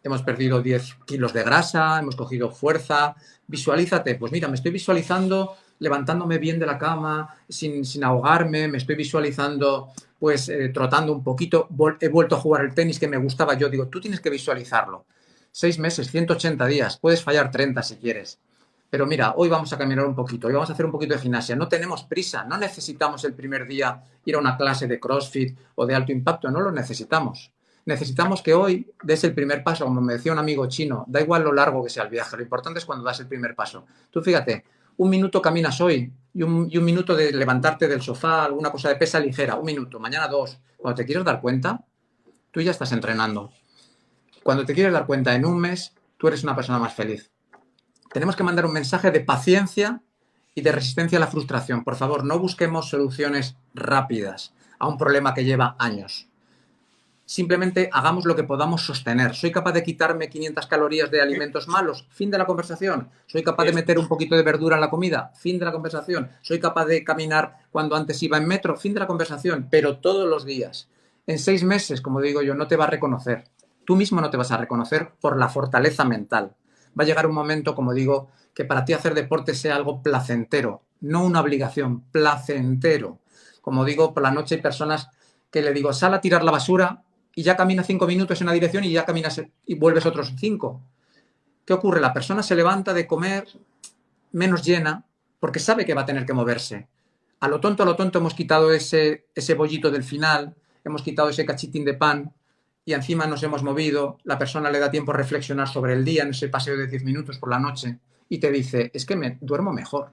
Hemos perdido 10 kilos de grasa, hemos cogido fuerza, visualízate. Pues mira, me estoy visualizando levantándome bien de la cama, sin ahogarme, me estoy visualizando pues trotando un poquito, he vuelto a jugar el tenis que me gustaba. Yo digo, tú tienes que visualizarlo. 6 meses, 180 días, puedes fallar 30 si quieres. Pero mira, hoy vamos a caminar un poquito, hoy vamos a hacer un poquito de gimnasia. No tenemos prisa, no necesitamos el primer día ir a una clase de CrossFit o de alto impacto, no lo necesitamos. Necesitamos que hoy des el primer paso, como me decía un amigo chino, da igual lo largo que sea el viaje, lo importante es cuando das el primer paso. Tú fíjate, un minuto caminas hoy y un minuto de levantarte del sofá, alguna cosa de pesa ligera, un minuto, mañana 2. Cuando te quieres dar cuenta, tú ya estás entrenando. Cuando te quieres dar cuenta en un mes, tú eres una persona más feliz. Tenemos que mandar un mensaje de paciencia y de resistencia a la frustración. Por favor, no busquemos soluciones rápidas a un problema que lleva años. Simplemente hagamos lo que podamos sostener. ¿Soy capaz de quitarme 500 calorías de alimentos malos? Fin de la conversación. ¿Soy capaz de meter un poquito de verdura en la comida? Fin de la conversación. ¿Soy capaz de caminar cuando antes iba en metro? Fin de la conversación. Pero todos los días. En 6 meses, como digo yo, no te va a reconocer. Tú mismo no te vas a reconocer por la fortaleza mental. Va a llegar un momento, como digo, que para ti hacer deporte sea algo placentero, no una obligación, placentero. Como digo, por la noche hay personas que le digo, sal a tirar la basura y ya camina 5 minutos en una dirección y ya caminas y vuelves otros 5. ¿Qué ocurre? La persona se levanta de comer menos llena porque sabe que va a tener que moverse. A lo tonto hemos quitado ese bollito del final, hemos quitado ese cachitín de pan y encima nos hemos movido. La persona le da tiempo a reflexionar sobre el día en ese paseo de 10 minutos por la noche y te dice, es que me duermo mejor.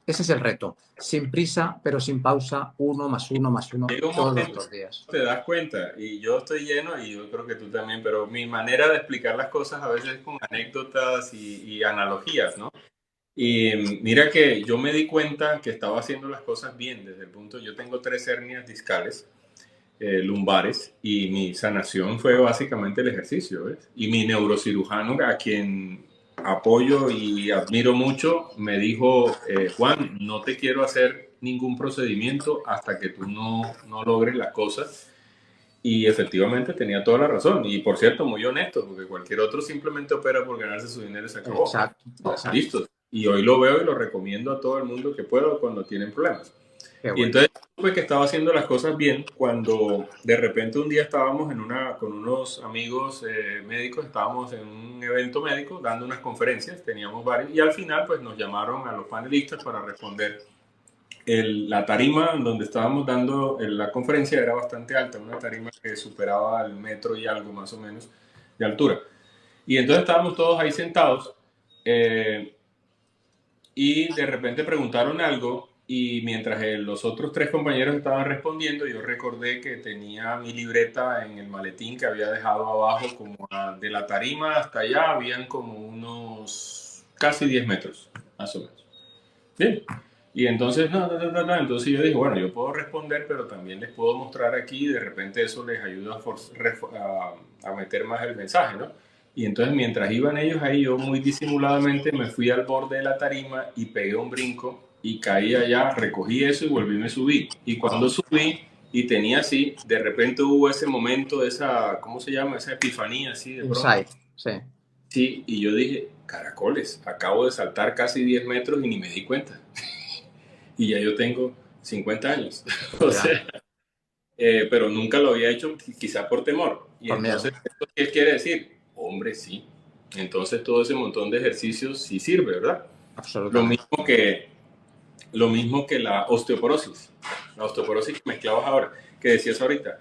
Ese es el reto. Sin prisa, pero sin pausa, 1 más 1 más 1 todos los días. Te das cuenta, y yo estoy lleno, y yo creo que tú también, pero mi manera de explicar las cosas a veces es con anécdotas y analogías, ¿no? Y mira que yo me di cuenta que estaba haciendo las cosas bien desde el punto, yo tengo 3 hernias discales, lumbares, y mi sanación fue básicamente el ejercicio, ¿ves? Y mi neurocirujano, a quien apoyo y admiro mucho, me dijo, Juan, no te quiero hacer ningún procedimiento hasta que tú no logres las cosas. Y efectivamente tenía toda la razón. Y por cierto, muy honesto, porque cualquier otro simplemente opera por ganarse su dinero y se acabó. Exacto, exacto. Listo. Y hoy lo veo y lo recomiendo a todo el mundo que pueda cuando tienen problemas. Qué bueno. Y entonces supe que estaba haciendo las cosas bien cuando de repente un día estábamos con unos amigos médicos, estábamos en un evento médico dando unas conferencias, teníamos varios, y al final pues nos llamaron a los panelistas para responder. La tarima donde estábamos dando la conferencia era bastante alta, una tarima que superaba el metro y algo más o menos de altura. Y entonces estábamos todos ahí sentados y de repente preguntaron algo y mientras los otros 3 compañeros estaban respondiendo, yo recordé que tenía mi libreta en el maletín que había dejado abajo, como de la tarima hasta allá, habían como unos casi 10 metros, más o menos. Bien. Y entonces, entonces yo dije, bueno, yo puedo responder, pero también les puedo mostrar aquí, y de repente eso les ayuda a meter más el mensaje, ¿no? Y entonces mientras iban ellos ahí, yo muy disimuladamente me fui al borde de la tarima y pegué un brinco y caí allá, recogí eso y volví y me subí. Y cuando subí y tenía así, de repente hubo ese momento de esa, ¿cómo se llama? Esa epifanía así de pronto. Insight, sí. Sí, y yo dije, caracoles, acabo de saltar casi 10 metros y ni me di cuenta. Y ya yo tengo 50 años. O sea, pero nunca lo había hecho quizá por temor. Y por entonces, ¿qué quiere decir? Hombre, sí. Entonces todo ese montón de ejercicios sí sirve, ¿verdad? Absolutamente. Lo mismo que la osteoporosis. La osteoporosis que mezclabas ahora, que decías ahorita.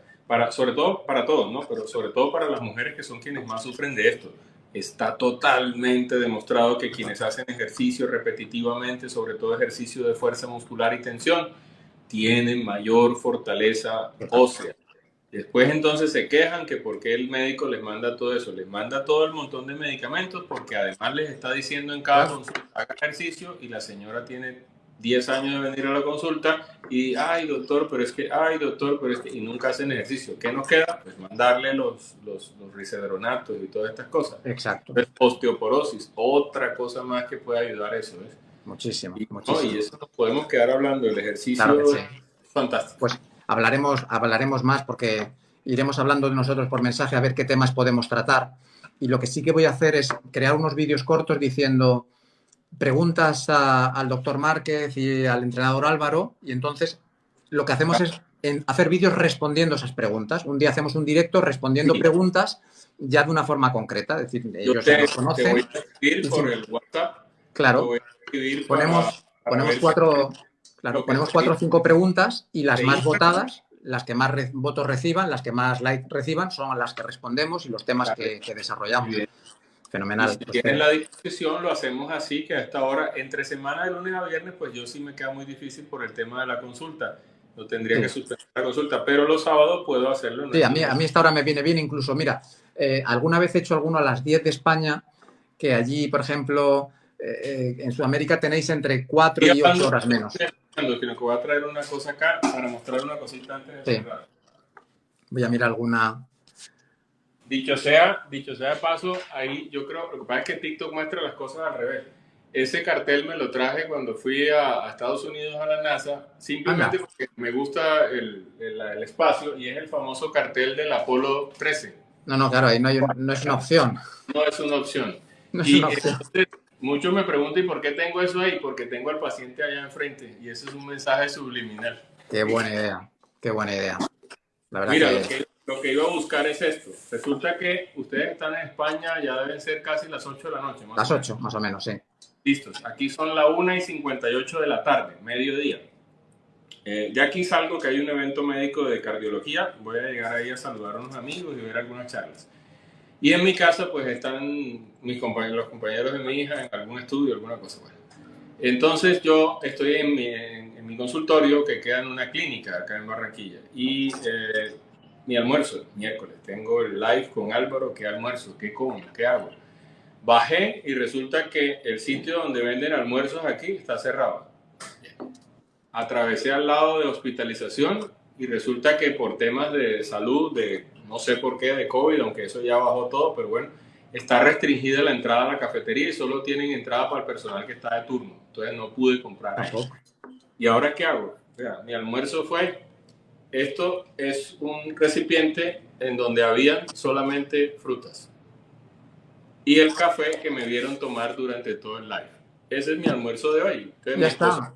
Sobre todo para todos, ¿no? Pero sobre todo para las mujeres que son quienes más sufren de esto. Está totalmente demostrado que quienes hacen ejercicio repetitivamente, sobre todo ejercicio de fuerza muscular y tensión, tienen mayor fortaleza ósea. Después entonces se quejan que por qué el médico les manda todo eso. Les manda todo el montón de medicamentos porque además les está diciendo en cada consulta, haga ejercicio, y la señora tiene 10 años de venir a la consulta y, ay doctor, pero es que, y nunca hacen ejercicio. ¿Qué nos queda? Pues mandarle los risedronatos y todas estas cosas. Exacto. Pues, osteoporosis, otra cosa más que puede ayudar a eso, ¿ves? Muchísimo, y muchísimo. Y eso nos podemos quedar hablando, el ejercicio, claro que sí. Fantástico. Pues hablaremos más porque iremos hablando de nosotros por mensaje a ver qué temas podemos tratar. Y lo que sí que voy a hacer es crear unos vídeos cortos diciendo preguntas al doctor Márquez y al entrenador Álvaro, y entonces lo que hacemos es hacer vídeos respondiendo esas preguntas. Un día hacemos un directo respondiendo preguntas ya de una forma concreta, es decir, Yo ellos ya nos te voy conocen. a escribir Y por el WhatsApp, te claro, voy a escribir ponemos, para ver lo que ponemos 4 o 5 preguntas y las de más Instagram. votadas, las que más votos reciban, las que más likes reciban, son las que respondemos y los temas Claro, que muy desarrollamos. bien. Y Fenomenal. si tienes la disposición, lo hacemos así, que a esta hora, entre semana de lunes a viernes, pues yo sí me queda muy difícil por el tema de la consulta. Yo tendría que Sí. suspender la consulta, pero los sábados puedo hacerlo, no Sí, hay a ningún. mí esta hora me viene bien, incluso, mira, alguna vez he hecho alguno a las 10 de España, que allí, por ejemplo, en Sudamérica tenéis entre 4 Y y 8 hablando, horas menos. sino que voy a traer una cosa acá para mostrar una cosita antes de Sí, cerrar. voy a mirar alguna. Dicho sea de paso, ahí yo creo, lo que pasa es que TikTok muestra las cosas al revés. Ese cartel me lo traje cuando fui a Estados Unidos a la NASA, Anda. simplemente porque me gusta el espacio y es el famoso cartel del Apolo 13. No, no, claro, ahí no es una opción. No es una opción. No es una Y opción. entonces, muchos me preguntan, ¿y por qué tengo eso ahí? Porque tengo al paciente allá enfrente y ese es un mensaje subliminal. Qué buena idea. Qué buena idea. La verdad Mira, que lo que iba a buscar es esto. Resulta que ustedes están en España, ya deben ser casi las 8 de la noche, más las o menos. 8, más o menos, sí. Listos. Aquí son las 1:58 de la tarde, mediodía. Ya aquí salgo que hay un evento médico de cardiología. Voy a llegar ahí a saludar a unos amigos y ver algunas charlas. Y en mi casa, pues están los compañeros de mi hija en algún estudio, alguna cosa. Bueno. Entonces yo estoy en mi consultorio que queda en una clínica acá en Barranquilla. Y mi almuerzo, miércoles, tengo el live con Álvaro. ¿Qué almuerzo? ¿Qué como? ¿Qué hago? Bajé y resulta que el sitio donde venden almuerzos aquí está cerrado. Atravesé al lado de hospitalización y resulta que por temas de salud, de no sé por qué, de COVID, aunque eso ya bajó todo, pero bueno, está restringida la entrada a la cafetería y solo tienen entrada para el personal que está de turno. Entonces no pude comprar ahí. ¿Y ahora qué hago? O sea, mi almuerzo fue, esto es un recipiente en donde habían solamente frutas y el café que me vieron tomar durante todo el live. Ese es mi almuerzo de hoy. Entonces Ya está.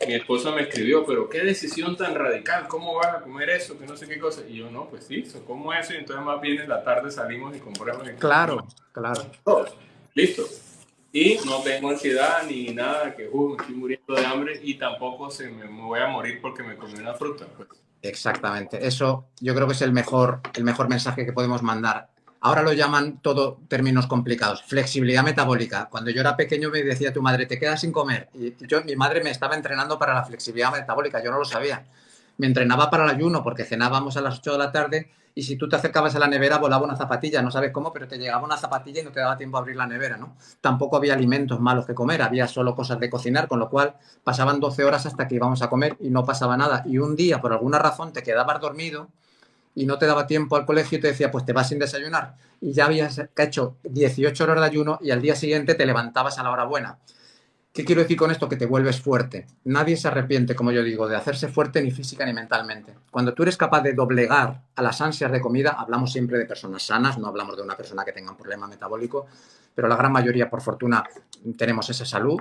mi esposa me escribió, pero qué decisión tan radical, ¿cómo vas a comer eso? Que no sé qué cosa. Y yo, no, pues sí, como eso. Y entonces más bien en la tarde salimos y compramos. Claro, claro. Listo. Y no tengo ansiedad ni nada, que me estoy muriendo de hambre y tampoco me voy a morir porque me comí una fruta. Pues. Exactamente. Eso yo creo que es el mejor mensaje que podemos mandar. Ahora lo llaman todo términos complicados. Flexibilidad metabólica. Cuando yo era pequeño me decía tu madre, te quedas sin comer. Y mi madre me estaba entrenando para la flexibilidad metabólica. Yo no lo sabía. Me entrenaba para el ayuno porque cenábamos a las 8 de la tarde y si tú te acercabas a la nevera volaba una zapatilla. No sabes cómo, pero te llegaba una zapatilla y no te daba tiempo a abrir la nevera, ¿no? Tampoco había alimentos malos que comer. Había solo cosas de cocinar, con lo cual pasaban 12 horas hasta que íbamos a comer y no pasaba nada. Y un día, por alguna razón, te quedabas dormido y no te daba tiempo al colegio y te decía, pues te vas sin desayunar. Y ya habías hecho 18 horas de ayuno y al día siguiente te levantabas a la hora buena. ¿Qué quiero decir con esto? Que te vuelves fuerte. Nadie se arrepiente, como yo digo, de hacerse fuerte ni física ni mentalmente. Cuando tú eres capaz de doblegar a las ansias de comida, hablamos siempre de personas sanas, no hablamos de una persona que tenga un problema metabólico, pero la gran mayoría, por fortuna, tenemos esa salud.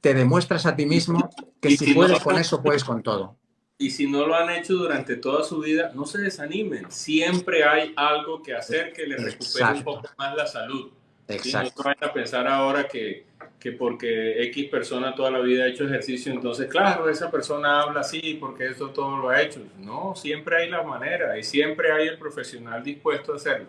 Te demuestras a ti mismo que si puedes con eso, puedes con todo. Y si no lo han hecho durante toda su vida, no se desanimen. Siempre hay algo que hacer que les recupere un poco más la salud. Exacto. ¿Sí? No vayan a pensar ahora que porque X persona toda la vida ha hecho ejercicio, entonces, claro, esa persona habla así porque eso todo lo ha hecho. No, siempre hay la manera y siempre hay el profesional dispuesto a hacerlo.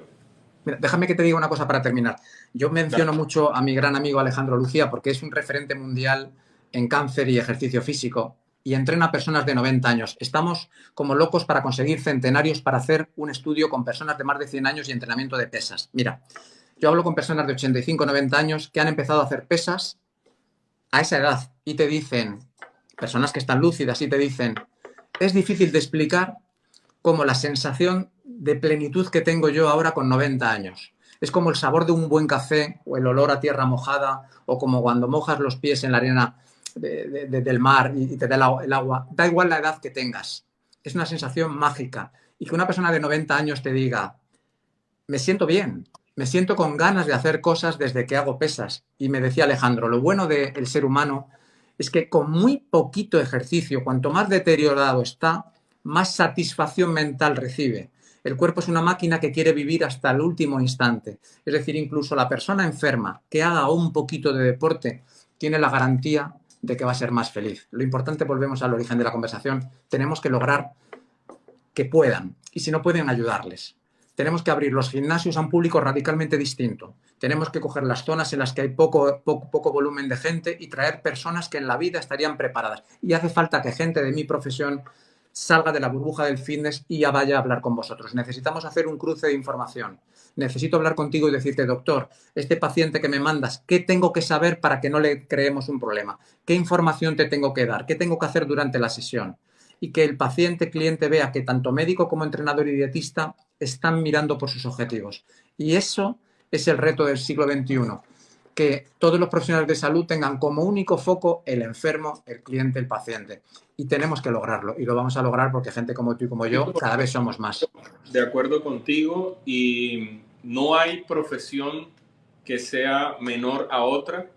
Mira, déjame que te diga una cosa para terminar. Yo menciono mucho a mi gran amigo Alejandro Lucía porque es un referente mundial en cáncer y ejercicio físico y entrena a personas de 90 años. Estamos como locos para conseguir centenarios para hacer un estudio con personas de más de 100 años y entrenamiento de pesas. Mira, yo hablo con personas de 85, 90 años que han empezado a hacer pesas a esa edad y te dicen, personas que están lúcidas y te dicen, es difícil de explicar como la sensación de plenitud que tengo yo ahora con 90 años. Es como el sabor de un buen café o el olor a tierra mojada o como cuando mojas los pies en la arena del mar y te da el agua. Da igual la edad que tengas. Es una sensación mágica. Y que una persona de 90 años te diga, me siento bien, me siento con ganas de hacer cosas desde que hago pesas. Y me decía Alejandro, lo bueno del ser humano es que con muy poquito ejercicio, cuanto más deteriorado está, más satisfacción mental recibe. El cuerpo es una máquina que quiere vivir hasta el último instante. Es decir, incluso la persona enferma que haga un poquito de deporte tiene la garantía de que va a ser más feliz. Lo importante, volvemos al origen de la conversación, tenemos que lograr que puedan y si no pueden, ayudarles. Tenemos que abrir los gimnasios a un público radicalmente distinto. Tenemos que coger las zonas en las que hay poco volumen de gente y traer personas que en la vida estarían preparadas. Y hace falta que gente de mi profesión salga de la burbuja del fitness y ya vaya a hablar con vosotros. Necesitamos hacer un cruce de información. Necesito hablar contigo y decirte, doctor, este paciente que me mandas, ¿qué tengo que saber para que no le creemos un problema? ¿Qué información te tengo que dar? ¿Qué tengo que hacer durante la sesión? Y que el paciente, cliente vea que tanto médico como entrenador y dietista están mirando por sus objetivos. Y eso es el reto del siglo XXI, que todos los profesionales de salud tengan como único foco el enfermo, el cliente, el paciente. Y tenemos que lograrlo. Y lo vamos a lograr porque gente como tú y como yo cada vez somos más. De acuerdo contigo, y no hay profesión que sea menor a otra,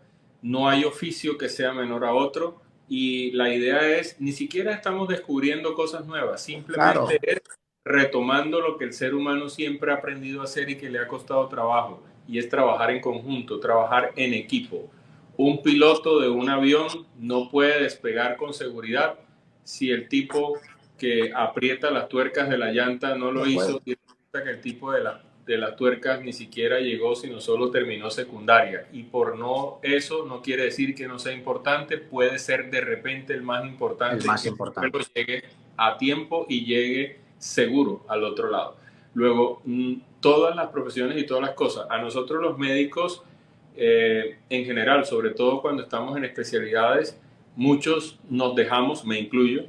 no hay oficio que sea menor a otro, y la idea es, ni siquiera estamos descubriendo cosas nuevas, simplemente es retomando lo que el ser humano siempre ha aprendido a hacer y que le ha costado trabajo, y es trabajar en conjunto, trabajar en equipo. Un piloto de un avión no puede despegar con seguridad si el tipo que aprieta las tuercas de la llanta no lo hizo, y resulta que el tipo de las tuercas ni siquiera llegó, sino solo terminó secundaria. Y por no eso no quiere decir que no sea importante, puede ser de repente el más importante, el más importante. Que llegue a tiempo y llegue seguro al otro lado. Luego, todas las profesiones y todas las cosas, a nosotros los médicos, en general, sobre todo cuando estamos en especialidades, muchos nos dejamos, me incluyo,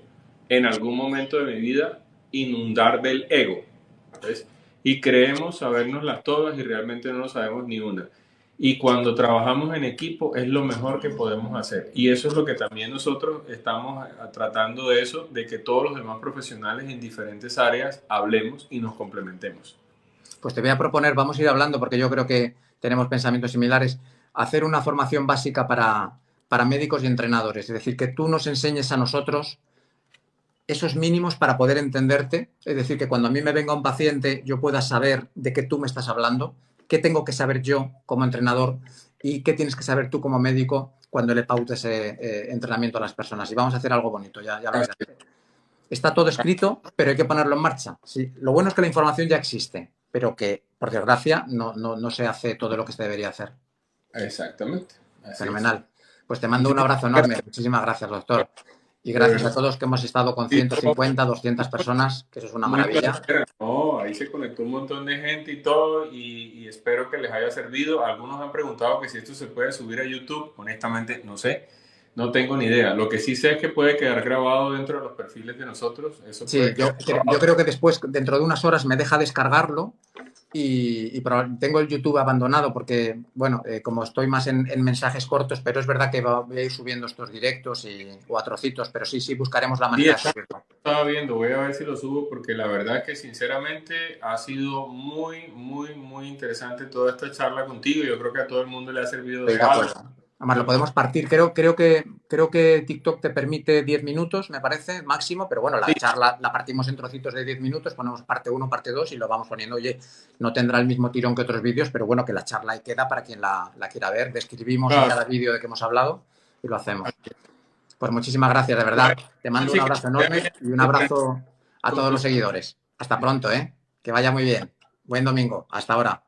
en algún momento de mi vida, inundar del ego, ¿ves? Y creemos sabernoslas todas y realmente no lo sabemos ni una. Y cuando trabajamos en equipo es lo mejor que podemos hacer. Y eso es lo que también nosotros estamos tratando de eso, de que todos los demás profesionales en diferentes áreas hablemos y nos complementemos. Pues te voy a proponer, vamos a ir hablando porque yo creo que tenemos pensamientos similares, hacer una formación básica para médicos y entrenadores. Es decir, que tú nos enseñes a nosotros esos mínimos para poder entenderte. Es decir, que cuando a mí me venga un paciente yo pueda saber de qué tú me estás hablando, qué tengo que saber yo como entrenador y qué tienes que saber tú como médico cuando le pautes entrenamiento a las personas. Y vamos a hacer algo bonito, ya lo verás. Está todo escrito, pero hay que ponerlo en marcha. Sí, lo bueno es que la información ya existe, pero que, por desgracia, no se hace todo lo que se debería hacer. Exactamente. Fenomenal. Pues te mando un abrazo enorme. Muchísimas gracias, doctor. Y gracias a todos que hemos estado con 150, 200 personas, que eso es una maravilla. No, ahí se conectó un montón de gente y todo, y espero que les haya servido. Algunos han preguntado que si esto se puede subir a YouTube. Honestamente, no sé, no tengo ni idea. Lo que sí sé es que puede quedar grabado dentro de los perfiles de nosotros. Eso sí, yo creo que después, dentro de unas horas, me deja descargarlo. Y tengo el YouTube abandonado porque, bueno, como estoy más en mensajes cortos, pero es verdad que voy a ir subiendo estos directos o a trocitos, pero sí, buscaremos la manera de subirlo. Estaba viendo, voy a ver si lo subo porque la verdad es que sinceramente ha sido muy, muy, muy interesante toda esta charla contigo. Yo creo que a todo el mundo le ha servido de algo. Además, lo podemos partir. Creo que TikTok te permite 10 minutos, me parece, máximo, pero bueno, la charla la partimos en trocitos de 10 minutos, ponemos parte 1, parte 2 y lo vamos poniendo. Oye, no tendrá el mismo tirón que otros vídeos, pero bueno, que la charla ahí queda para quien la quiera ver. Describimos en cada vídeo de que hemos hablado y lo hacemos. Pues muchísimas gracias, de verdad. Te mando un abrazo enorme y un abrazo a todos los seguidores. Hasta pronto, ¿eh? Que vaya muy bien. Buen domingo. Hasta ahora.